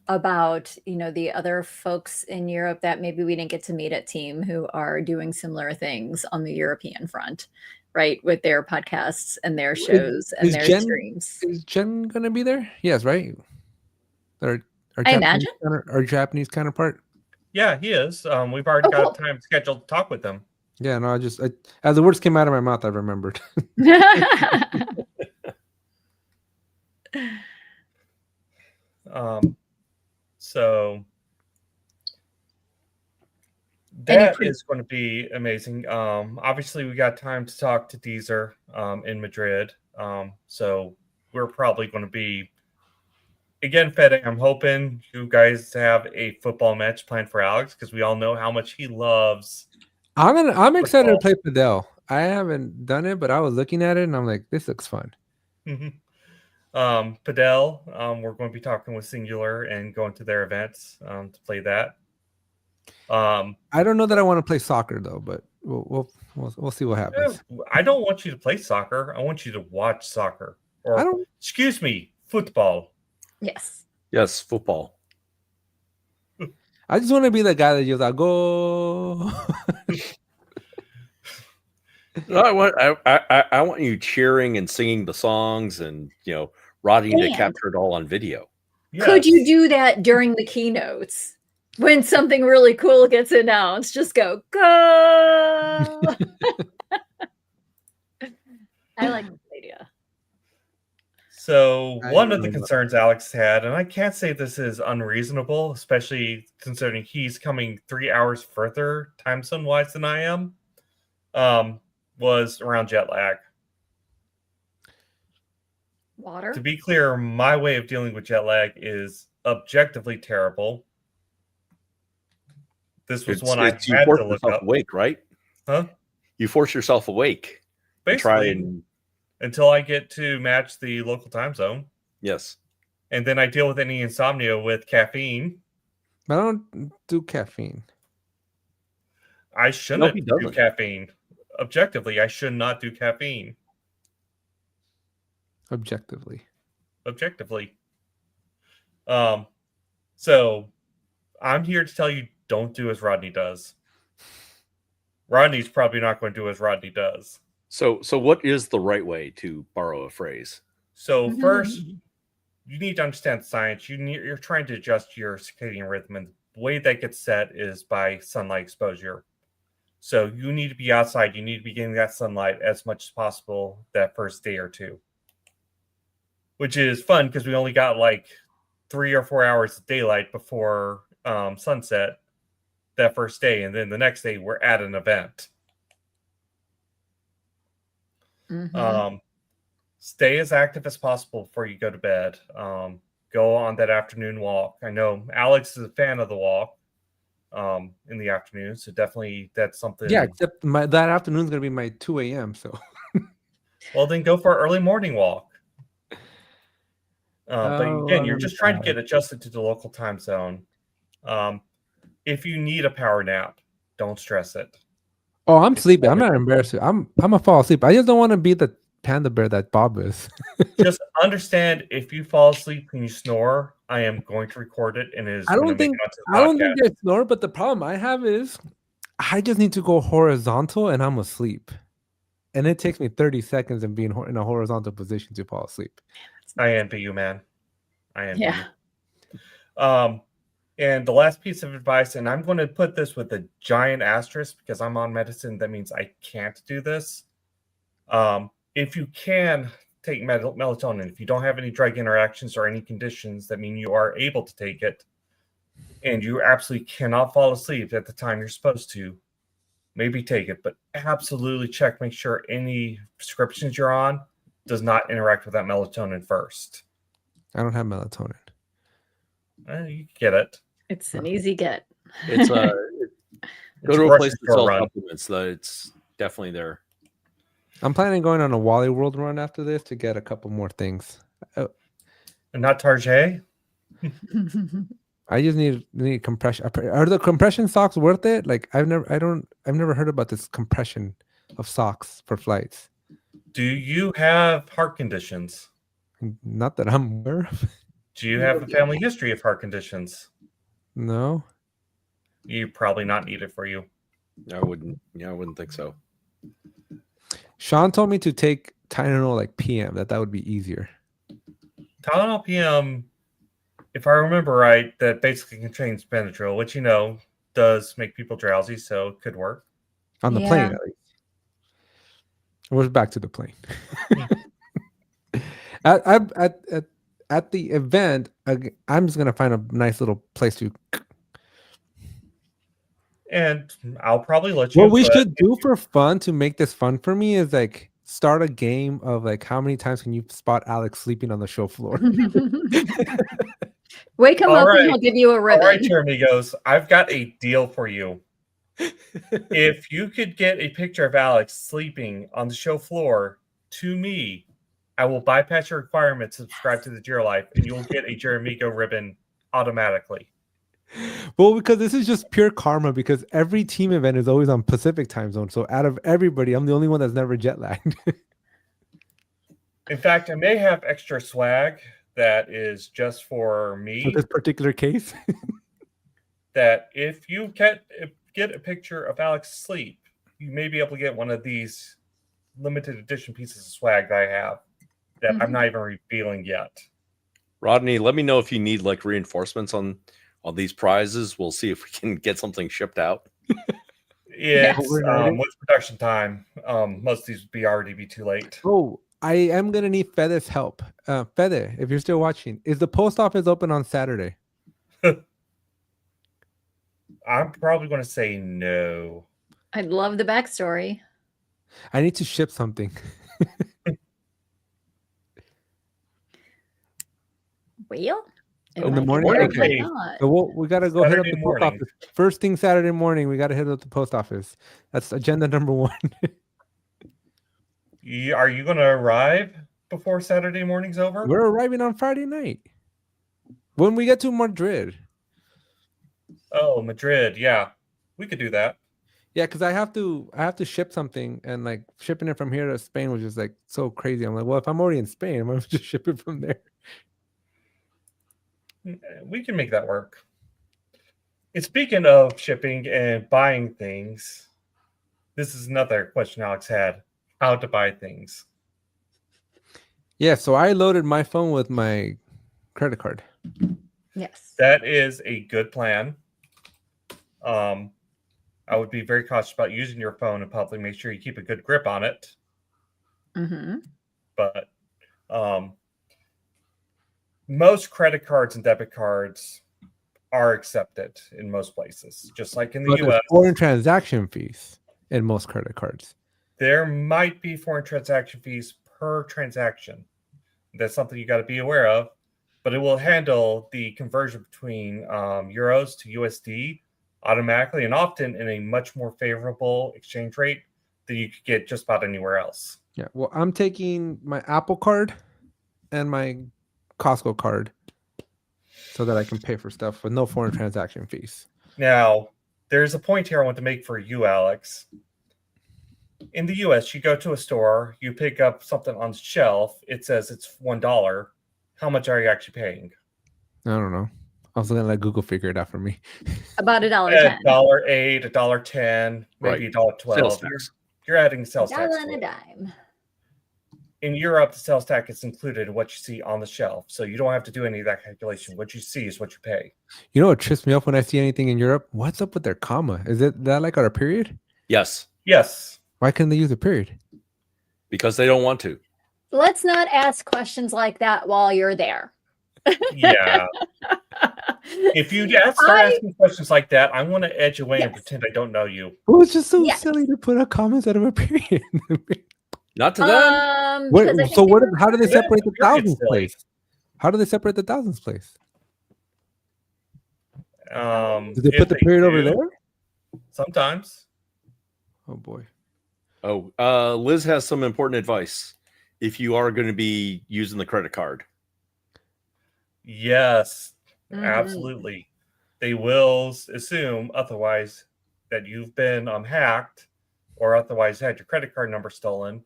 about, the other folks in Europe that maybe we didn't get to meet at Team who are doing similar things on the European front, right? With their podcasts and their shows and their streams. Is Jen going to be there? Yes, right? Our I imagine. Our Japanese counterpart? Yeah, he is. We've already got time scheduled to talk with him. Yeah, no, as the words came out of my mouth, I remembered. So that is going to be amazing. Obviously, we got time to talk to Deezer in Madrid. So we're probably going to be, again, Fede, I'm hoping you guys have a football match planned for Alex because we all know how much he loves. I'm excited to play Padel. I haven't done it, but I was looking at it and I'm like, this looks fun. Padel, we're going to be talking with Singular and going to their events to play that. I don't know that I want to play soccer though, but we'll see what happens. I don't want you to play soccer. I want you to watch soccer. Excuse me, football. Yes. Yes, football. I just want to be the guy that yells out, "Go!" No, I want you cheering and singing the songs, and Rodney to capture it all on video. Yes. Could you do that during the keynotes when something really cool gets announced? Just go. I like this idea. So one of the concerns Alex had, and I can't say this is unreasonable, especially considering he's coming 3 hours further time zone wise than I am, was around jet lag. Water. To be clear, my way of dealing with jet lag is objectively terrible. This was one I had to look up. Awake, right? Huh? You force yourself awake. Basically, until I get to match the local time zone. Yes. And then I deal with any insomnia with caffeine. I don't do caffeine. I shouldn't do caffeine. Objectively, I should not do caffeine. Objectively. So I'm here to tell you, don't do as Rodney does. Rodney's probably not going to do as Rodney does. So what is the right way, to borrow a phrase? So first, you need to understand science. You're trying to adjust your circadian rhythm, and the way that gets set is by sunlight exposure. So you need to be outside. You need to be getting that sunlight as much as possible that first day or two. Which is fun because we only got like 3 or 4 hours of daylight before sunset that first day. And then the next day we're at an event. Stay as active as possible before you go to bed. Go on that afternoon walk. I know Alex is a fan of the walk in the afternoon. So definitely that's something. Yeah, except that afternoon is going to be my 2 a.m. So. Well, then go for an early morning walk. But Oh, again, I you're remember just trying to that. get adjusted to the local time zone. If you need a power nap, don't stress it. Oh, I'm It's sleepy. I'm never- not embarrassed. I'm gonna fall asleep. I just don't want to be the panda bear that Bob is. Just understand if you fall asleep and you snore, I am going to record it and it is I going to don't make think it onto the I podcast. don't think I snore, but the problem I have is I just need to go horizontal and I'm asleep. And it takes me 30 seconds in being in a horizontal position to fall asleep. I envy you, man. I envy Yeah. you. And the last piece of advice, and I'm going to put this with a giant asterisk because I'm on medicine. That means I can't do this. If you can take melatonin, if you don't have any drug interactions or any conditions that mean you are able to take it, and you absolutely cannot fall asleep at the time you're supposed to, maybe take it, but absolutely check, make sure any prescriptions you're on does not interact with that melatonin first. I don't have melatonin. You get it. It's an easy get. It's go It's to a grocery place that store sells run. supplements. That it's definitely there. I'm planning on going on a Wally World run after this to get a couple more things. And not Target. I just need compression. Are the compression socks worth it? Like I've never heard about this compression of socks for flights. Do you have heart conditions? Not that I'm aware of. Do you have a family history of heart conditions? No. You probably not need it for you. I wouldn't think so. Sean told me to take Tylenol like PM. That would be easier. Tylenol PM, if I remember right, that basically contains Benadryl, which does make people drowsy, so it could work. On the Yeah. plane, at least. We're back to the plane. At the event, I'm just gonna find a nice little place to. And I'll probably let you. What we should do for fun to make this fun for me is like start a game of like how many times can you spot Alex sleeping on the show floor? Wake him All up right. and he'll give you a All right, ribbon. Jeremy goes, I've got a deal for you. If you could get a picture of Alex sleeping on the show floor to me, I will bypass your requirement to subscribe to the Jira Life, and you will get a Jeremy Go ribbon automatically. Well, because this is just pure karma because every team event is always on Pacific time zone. So out of everybody, I'm the only one that's never jet lagged. In fact, I may have extra swag that is just for me. For this particular case. That if you get a picture of Alex sleep, you may be able to get one of these limited edition pieces of swag that I have that I'm not even revealing yet. Rodney, let me know if you need like reinforcements on these prizes. We'll see if we can get something shipped out. It's Overnight. with production time. Most of these would already be too late. Oh, I am gonna need Fede's help. Fede, if you're still watching, is the post office open on Saturday? I'm probably going to say no. I'd love the backstory. I need to ship something. Well, it In the might morning? work, Okay. might not. So we gotta go hit up Saturday the post morning. office. First thing Saturday morning, we gotta hit up the post office. That's agenda number 1. Are you going to arrive before Saturday morning's over? We're arriving on Friday night. When we get to Madrid. Oh, Madrid. Yeah, we could do that. Yeah, because I have to ship something, and like shipping it from here to Spain was just like so crazy. I'm like, well, if I'm already in Spain, I'm gonna just ship it from there. We can make that work. And speaking of shipping and buying things, this is another question Alex had: how to buy things. Yeah, so I loaded my phone with my credit card. Yes. That is a good plan. I would be very cautious about using your phone in public. Make sure you keep a good grip on it. Mm-hmm. But most credit cards and debit cards are accepted in most places, just like in the But there's U.S. foreign transaction fees in most credit cards. There might be foreign transaction fees per transaction. That's something you got to be aware of, but it will handle the conversion between euros to USD automatically and often in a much more favorable exchange rate than you could get just about anywhere else. Yeah, well, I'm taking my Apple card and my Costco card so that I can pay for stuff with no foreign transaction fees. Now, there's a point here I want to make for you, Alex. In the US, you go to a store, you pick up something on the shelf, it says it's $1. How much are you actually paying? I don't know. I was gonna let Google figure it out for me. About $1.10. $1.08, $1.10, maybe Right. $1.12. Sales tax. You're adding sales tax. $1 to and a it. dime. In Europe, the sales tax is included in what you see on the shelf. So you don't have to do any of that calculation. What you see is what you pay. You know what trips me up when I see anything in Europe? What's up with their comma? Is it that like our period? Yes, Yes. Why couldn't they use a period? because they don't want to. Let's not ask questions like that while you're there. Yeah. If you start asking questions like that, I want to edge away and Yes. pretend I don't know you. Well, it's just so Yes. silly to put a comma instead of a period. Not to them. What, because I think so they what? were- How do they Yeah, separate the period's thousands silly. place? How do they separate the thousands place? Do they put If the period over do, there? Sometimes. Oh boy. Oh, Liz has some important advice. If you are going to be using the credit card, Yes, Mhm. absolutely. They will assume otherwise that you've been hacked or otherwise had your credit card number stolen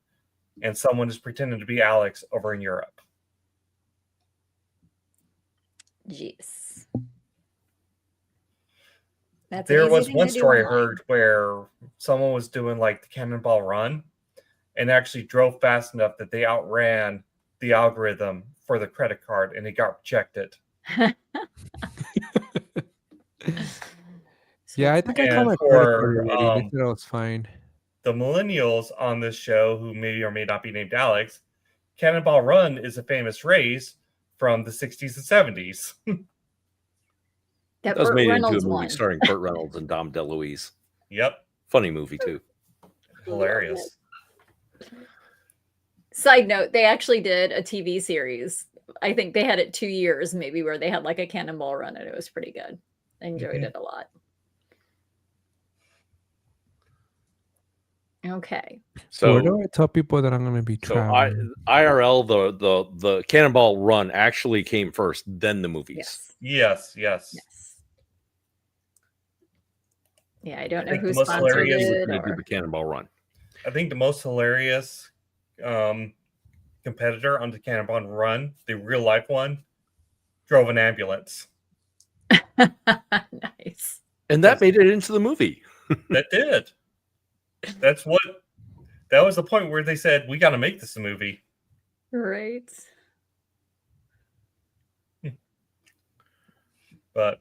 and someone is pretending to be Alex over in Europe. Jeez. That's There an easy was thing one to do story I online. heard where someone was doing like the cannonball run and actually drove fast enough that they outran the algorithm for the credit card and it got rejected. Yeah, I think I called And my credit card for already. They said I was fine. the millennials on this show who may or may not be named Alex, Cannonball Run is a famous race from the 60s and 70s. That that was Burt made Reynolds into a movie one. starring Burt Reynolds and Dom DeLuise. Yep. Funny movie too. Hilarious. Side note, they actually did a TV series. I think they had it 2 years maybe where they had like a cannonball run and it was pretty good. I enjoyed Mhm. it a lot. Okay. So where So, do I tell people that I'm going to be so traveling? IRL, the Cannonball Run actually came first, then the movies. Yes. Yes. Yes. Yeah, I don't know think who the most sponsored hilarious He was it. going to do Or... the Cannonball Run. I think the most hilarious competitor on the Cannonball Run, the real life one, drove an ambulance. Nice. And that made it into the movie. That did. That was the point where they said, we got to make this a movie. Right. But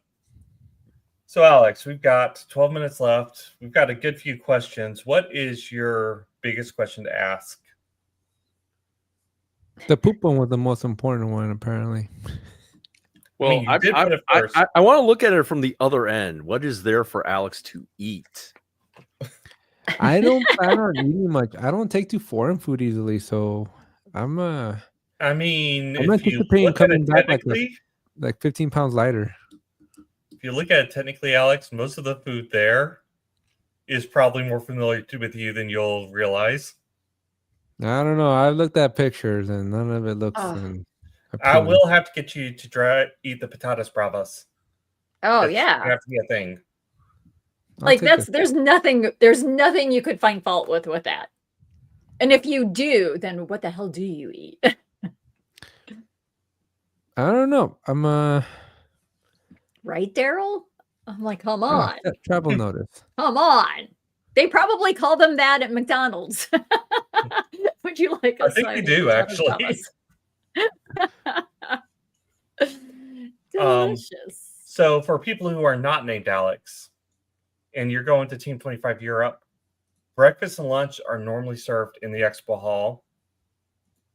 so, Alex, we've got 12 minutes left. We've got a good few questions. What is your biggest question to ask? The poop one was the most important one, apparently. Well, I mean, you did put it first. I want to look at it from the other end. What is there for Alex to eat? I don't plan on eating much. I don't take to foreign food easily, so I'm I mean, I'm if you anticipating look at coming it back like technically, like 15 pounds lighter. if you look at it technically, Alex, most of the food there is probably more familiar with you than you'll realize. I don't know. I've looked at pictures and none of it looks. Oh. I appealing. will have to get you to eat the patatas bravas. Oh That's yeah. gonna have to be a thing. I'll Like take there's nothing you could find fault with that. And if you do, then what the hell do you eat? I don't know. I'm Right, Daryl? I'm like, come on. travel notice. Come on. They probably call them that at McDonald's. Would you like a I think side they of do, patatas actually. bravas? Delicious. So for people who are not named Alex and you're going to Team 25 Europe, breakfast and lunch are normally served in the expo hall.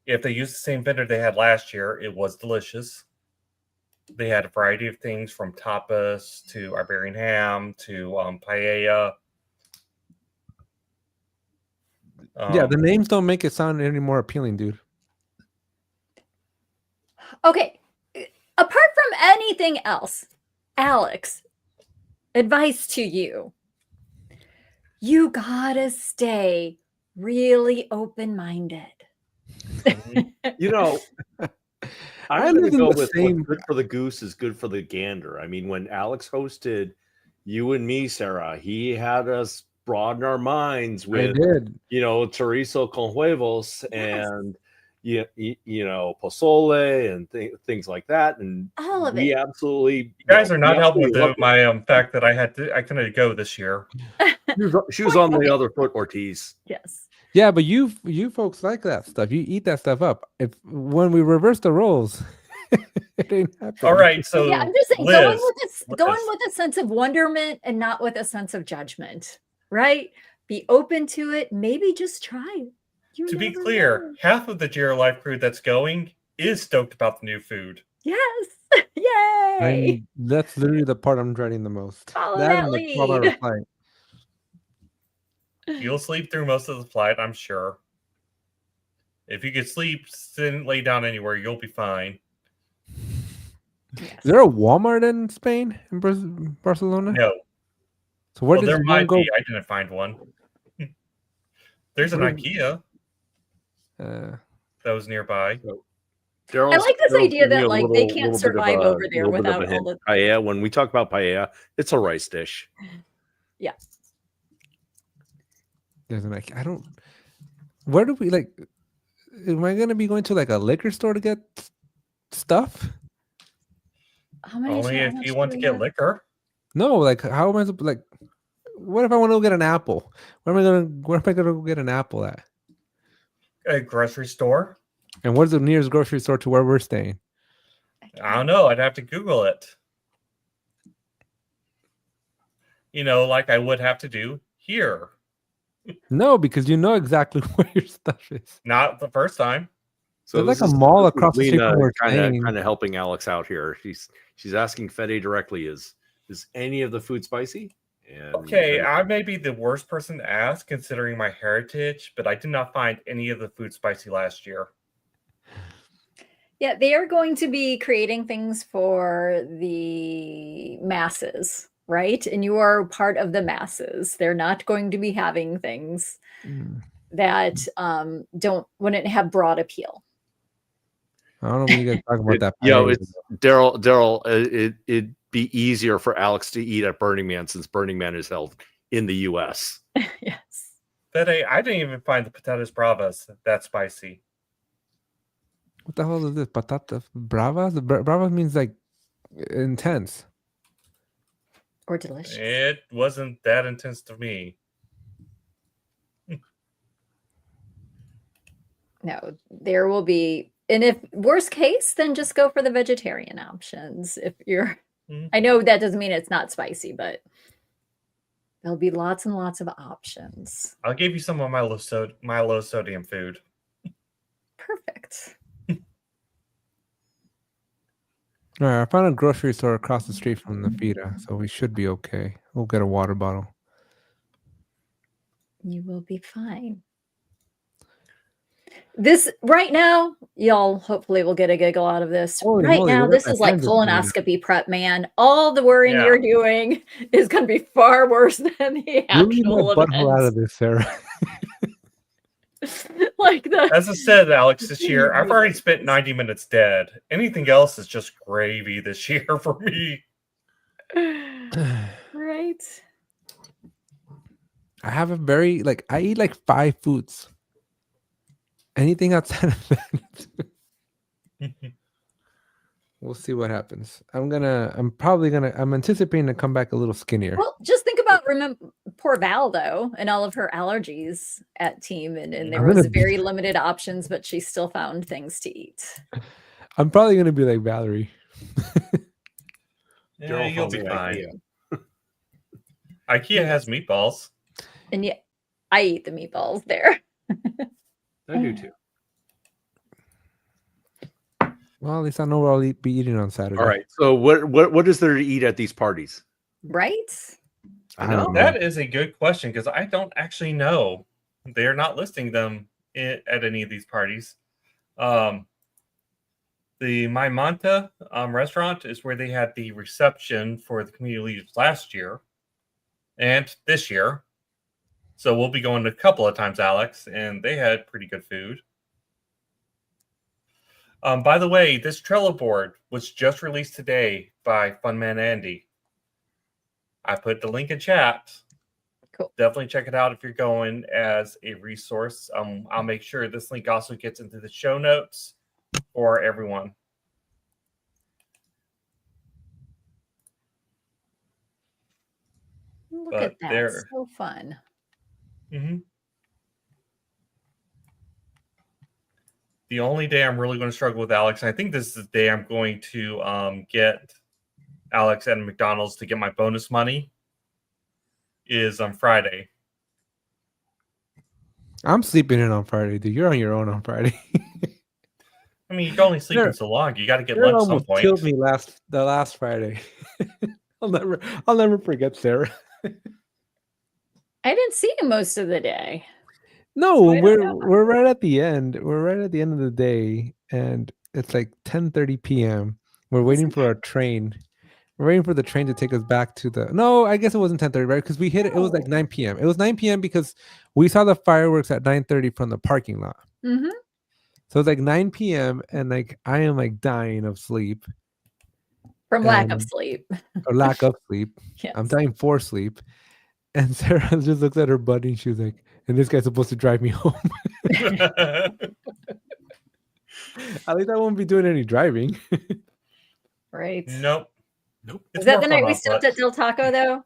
If they use the same vendor they had last year, it was delicious. They had a variety of things from tapas to Iberian ham to paella. Yeah, the names don't make it sound any more appealing, dude. Okay. Apart from anything else, Alex, advice to you. You gotta stay really open-minded. You know, I'm live going to in go the with same. what's good for the goose is good for the gander. I mean, when Alex hosted you and me, Sarah, he had us broaden our minds I with, did. chorizo con huevos and, pozole and things like that. And All of we it. absolutely, You guys are not helping with loved it. my fact that I couldn't go this year. She was on the Okay. other foot, Ortiz. Yes. Yeah, but you folks like that stuff. You eat that stuff up. If when we reverse the roles, it ain't happening. All right, so Yeah, I'm just saying, Liz, going with a sense of wonderment and not with a sense of judgment, right? Be open to it. Maybe just try it. You to be never clear, know. half of the Jira Life crew that's going is stoked about the new food. Yes. Yay. That's literally the part I'm dreading the most. Follow That that and the 12-hour lead. flight. You'll sleep through most of the flight, I'm sure. If you could sleep, sit and lay down anywhere, you'll be fine. Yes. Is there a Walmart in Spain, in Barcelona? No. So where Well, does there one might go? be. I didn't find one. There's an Where- IKEA that was nearby. I like this idea that like they can't survive over there without all the paella. When we talk about paella, it's a rice dish. yeah. There's an I don't. Where do we like? Am I gonna be going to like a liquor store to get stuff? How many Only if channels you do want to we get have? liquor. No, like how am I like? What if I want to go get an apple? Where am I gonna go get an apple at? A grocery store. And where's the nearest grocery store to where we're staying? I don't know. I'd have to Google it. Like I would have to do here. No, because you know exactly where your stuff is. Not the first time. There's like a mall across the street from where we're kind staying. of helping Alex out here. She's asking Fede directly, is any of the food spicy? And Okay, I may be the worst person to ask considering my heritage, but I did not find any of the food spicy last year. Yeah, they are going to be creating things for the masses, right? And you are part of the masses. They're not going to be having things that wouldn't have broad appeal. I don't know when you guys talk about that. It's Daryl. It'd be easier for Alex to eat at Burning Man since Burning Man is held in the U.S. Yes. But I didn't even find the patatas bravas that spicy. What the hell is this? Patatas bravas? Bravas means like intense. Or delicious. It wasn't that intense to me. No, there will be, and if worst case, then just go for the vegetarian options. If you're, I know that doesn't mean it's not spicy, but there'll be lots and lots of options. I'll give you some of my low sodium food. Perfect. All right, I found a grocery store across the street from the Fira, so we should be okay. We'll get a water bottle. You will be fine. This right now, y'all hopefully will get a giggle out of this. Holy right moly, now, look at this my is like hands this morning. colonoscopy prep, man. All the worrying Yeah. you're doing is going to be far worse than the You leave actual my butthole out events. of this, Sarah. Like the As I said, Alex, this year, I've already spent 90 minutes dead. Anything else is just gravy this year for me. right. I have a very I eat like 5 foods. Anything outside of that, we'll see what happens. I'm anticipating to come back a little skinnier. Well, just think about poor Val though, and all of her allergies at team, and there was very limited options, but she still found things to eat. I'm probably gonna be like Valerie. Yeah, you'll be fine. IKEA has meatballs. And yeah, I eat the meatballs there. I do too. Well, at least I know what I'll be eating on Saturday. All right. So what is there to eat at these parties? Right? I don't know. That is a good question because I don't actually know. They're not listing them at any of these parties. The My Manta restaurant is where they had the reception for the community leaders last year and this year. So we'll be going a couple of times, Alex, and they had pretty good food. By the way, this Trello board was just released today by Funman Andy. I put the link in chat. Cool. Definitely check it out if you're going as a resource. I'll make sure this link also gets into the show notes for everyone. Look But at that. there- So fun. Mm-hmm. The only day I'm really going to struggle with Alex, and I think this is the day I'm going to get Alex at McDonald's to get my bonus money, is on Friday. I'm sleeping in on Friday, dude. You're on your own on Friday. I mean, you can only sleep Sure. in so long. You got to get Sarah lunch at some almost point. killed me the last Friday. I'll never forget Sarah. I didn't see you most of the day. No, So I don't know. we're right at the end. We're right at the end of the day, and it's like 10:30 p.m. We're waiting for our train. We're waiting for the train to take us back to the. No, I guess it wasn't 10:30, right? Because we hit it. It was like 9 p.m. It was 9 p.m. because we saw the fireworks at 9:30 from the parking lot. Mm-hmm. So it's like 9 p.m. and like I am like dying of sleep From lack of And- sleep. or lack of sleep. Yes. I'm dying for sleep. And Sarah just looks at her buddy and she was like, and this guy's supposed to drive me home. At least I won't be doing any driving. Right. Nope. Is that the night we stopped at Del Taco though?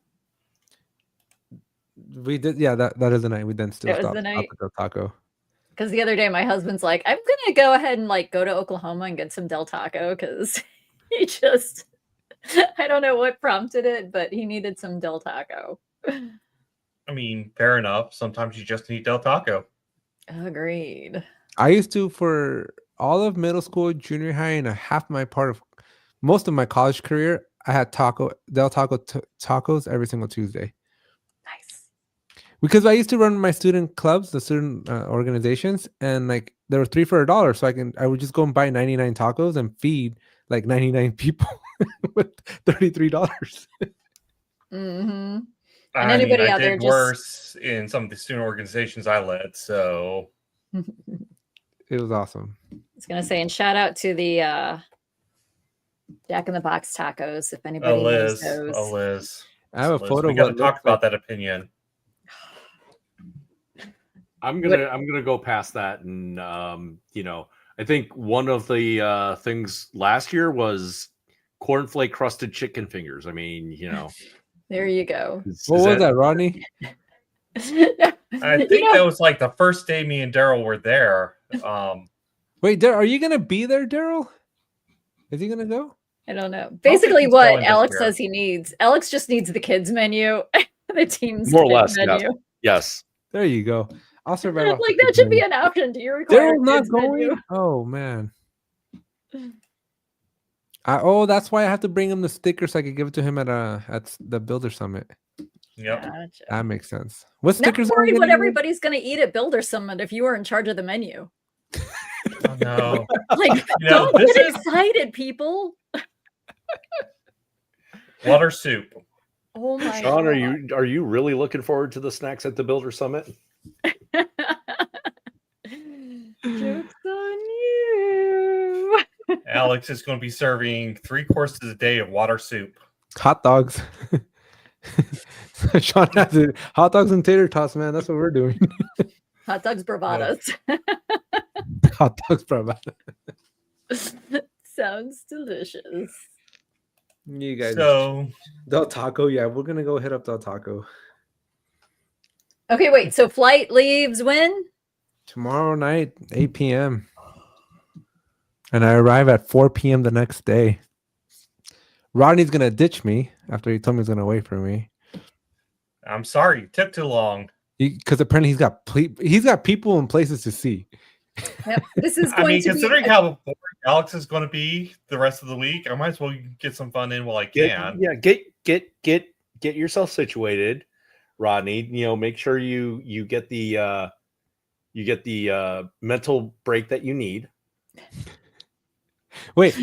We did, yeah, that is the night we then still That was stopped the night? at the taco. Because the other day my husband's like, I'm gonna go ahead and like go to Oklahoma and get some Del Taco because he just I don't know what prompted it, but he needed some Del Taco. I mean, fair enough. Sometimes you just need Del Taco. Agreed. I used to, for all of middle school, junior high, and a half my part of most of my college career, I had Del Taco tacos every single Tuesday. Nice. Because I used to run my student clubs, the student organizations, and like there were 3 for $1, so I would just go and buy 99 tacos and feed like 99 people with $33. Mm-hmm. I anybody mean, I out there did just- worse in some of the student organizations I led. So It was awesome. I was gonna say, and shout out to the Jack in the Box tacos if anybody knows those. Liz. I have a Liz, photo. We of got what to it talk looks about like. that opinion. I'm gonna go past that, and I think one of the things last year was cornflake crusted chicken fingers. I mean, There you go. What was that, Rodney? I think that was like the first day me and Daryl were there. Wait, are you gonna be there, Daryl? Is he gonna go? I don't know. think Basically, he's what going this Alex year. says he needs. Alex just needs the kids menu, the team's More or kids less, yes. menu. yes. There you go. I'll survive. off Like the that kids should be menu. an option. Do you require Daryl's not kids menu? going. Oh man. That's why I have to bring him the sticker so I could give it to him at the Builder Summit. Yep. Gotcha. That makes sense. What Not stickers are we worried what gonna get? everybody's gonna eat at Builder Summit if you were in charge of the menu. Oh, no. Like, You know, don't this get is- excited, people. Water soup. Oh my Sean, god. are you really looking forward to the snacks at the Builder Summit? Joke's on you. Alex is going to be serving 3 courses a day of water soup. Hot dogs. Sean has it. Hot dogs and tater tots, man. That's what we're doing. Hot dogs bravadas. Hot dogs, bro. Sounds delicious. You guys. So, Del Taco, yeah, we're gonna go hit up Del Taco Okay, wait. So flight leaves when? tomorrow night, 8 p.m. And I arrive at 4 p.m. the next day. Rodney's gonna ditch me after he told me he's gonna wait for me. I'm sorry. It took too long. Because apparently he's got people and places to see. Yep. This is I going mean, to considering be how bored Alex is going to be the rest of the week, I might as well get some fun in while I can. Get yourself situated, Rodney. Make sure you get the mental break that you need. Wait,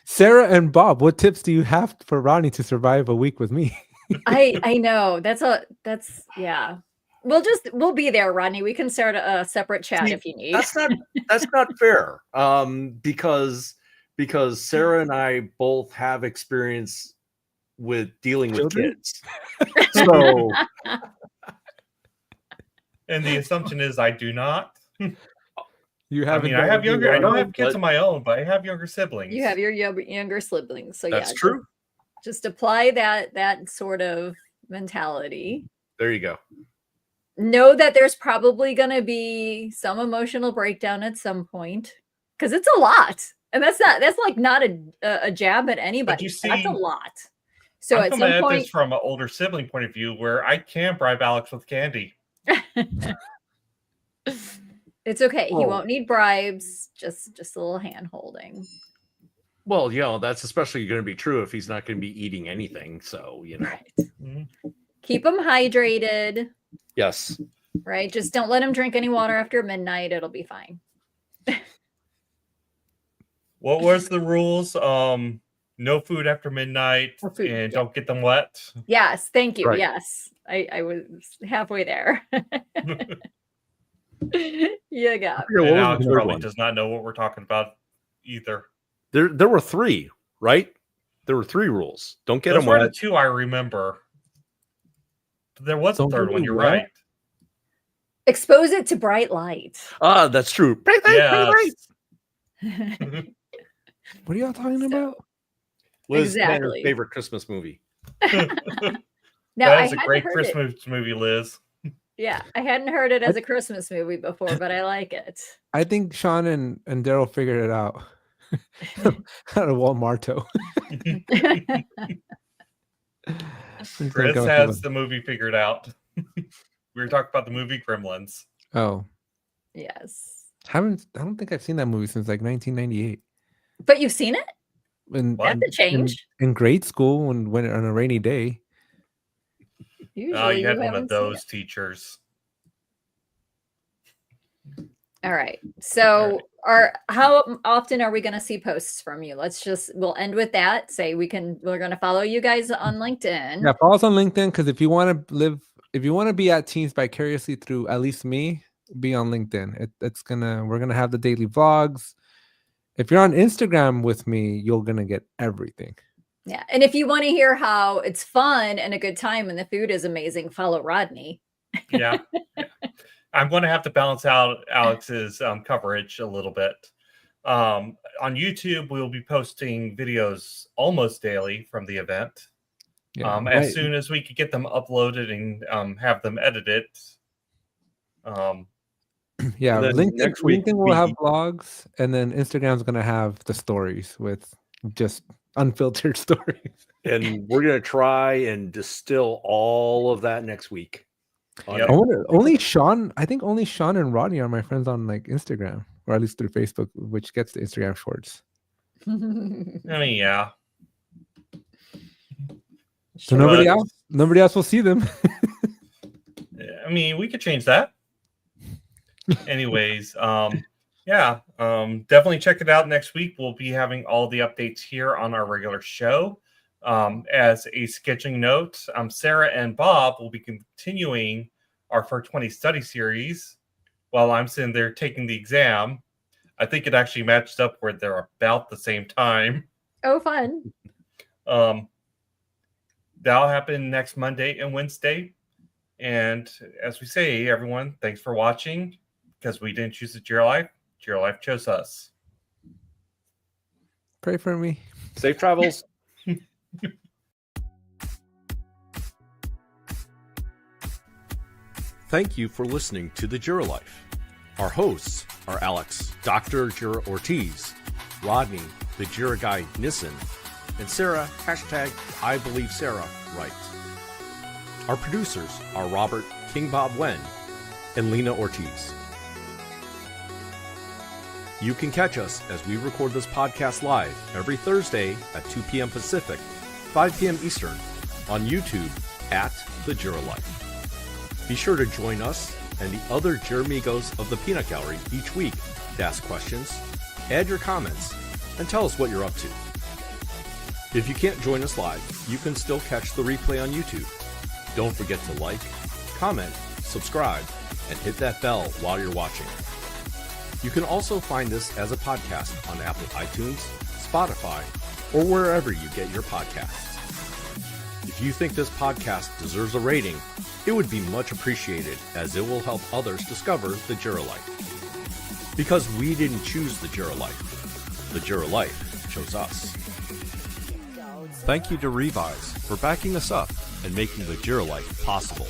Sarah and Bob, what tips do you have for Rodney to survive a week with me? I know. That's yeah. We'll be there, Rodney. We can start a separate chat See, if you need. That's not fair. Because Sarah and I both have experience with dealing with Children? kids. So And the assumption is I do not. You I haven't. mean, I have younger. I don't have kids but- of my own, but I have younger siblings. You have your younger siblings, so that's yeah, true. Just apply that sort of mentality. There you go. Know that there's probably going to be some emotional breakdown at some point because it's a lot, and that's like not a jab at anybody. you That's see, a lot. So I'm at coming some at point, this from an older sibling point of view, where I can bribe Alex with candy. it's okay. He Well- won't need bribes. Just a little hand holding. Well, that's especially going to be true if he's not going to be eating anything. So, Right. Mhm. Keep him hydrated. yes. Right. Just don't let him drink any water after midnight. It'll be fine. What was the rules? No food after midnight, No food, and yeah. don't get them wet. Yes. Thank you. Right. Yes. I was halfway there. You got Yeah, And what was Alex the third probably one? does not know what we're talking about either. There were 3, right? There were 3 rules. Don't get Those them were the wet. 2 I remember. But there was a Don't third get one. me You're wet? right. expose it to bright light. Ah, that's true. Yes. What are y'all talking about? Liz Tanner's Exactly. favorite Christmas movie. Now That I is a hadn't great heard it. Christmas movie, Liz. Yeah, I hadn't heard it as a Christmas movie before, but I like it. I think Sean and Daryl figured it out. Out of Walmarto. Chris has the movie figured out. We were talking about the movie Gremlins. Oh, Yes. I don't think I've seen that movie since like 1998. But you've seen it? In, What? That's a change. in grade school when on a rainy day. Usually Oh, you had one haven't of seen those teachers. it. All right. So how often are we going to see posts from you? We'll end with that. Say we're going to follow you guys on LinkedIn. Yeah, follow us on LinkedIn because if you want to be at Teams vicariously through at least me, be on LinkedIn. We're gonna have the daily vlogs. If you're on Instagram with me, you're gonna get everything. Yeah. And if you want to hear how it's fun and a good time and the food is amazing, follow Rodney. Yeah. I'm going to have to balance out Alex's coverage a little bit. On YouTube, we'll be posting videos almost daily from the event. Yeah, As soon as we could get them uploaded and have them edited. yeah. And then LinkedIn, next week LinkedIn will have we- vlogs, and then Instagram's gonna have the stories with just unfiltered stories. And we're going to try and distill all of that next week. Yep. Only Sean and Rodney are my friends on like Instagram, or at least through Facebook, which gets the Instagram shorts. I mean, yeah. So nobody else will see them. I mean, we could change that. Anyways, definitely check it out next week. We'll be having all the updates here on our regular show. As a sketching note, Sarah and Bob will be continuing our 420 study series while I'm sitting there taking the exam. I think it actually matched up where they're about the same time. Oh, fun. That'll happen next Monday and Wednesday. And as we say, everyone, thanks for watching. Because we didn't choose the Jira Life. Jira Life chose us. Pray for me. Safe travels. Thank you for listening to the Jira Life. Our hosts are Alex, Dr. Jira Ortiz, Rodney, the Jira Guy Nissen, and Sarah, #I believe Sarah, right. Our producers are Robert King Bob Wen and Lena Ortiz. You can catch us as we record this podcast live every Thursday at 2 p.m. Pacific, 5 p.m. Eastern on YouTube at The Jira Life. Be sure to join us and the other Jiramigos of the Peanut Gallery each week to ask questions, add your comments, and tell us what you're up to. If you can't join us live, you can still catch the replay on YouTube. Don't forget to like, comment, subscribe, and hit that bell while you're watching. You can also find us as a podcast on Apple iTunes, Spotify, or wherever you get your podcasts. If you think this podcast deserves a rating, it would be much appreciated, as it will help others discover the Jira Life. Because we didn't choose the Jira Life. The Jira Life chose us. Thank you to Revyz for backing us up and making the Jira Life possible.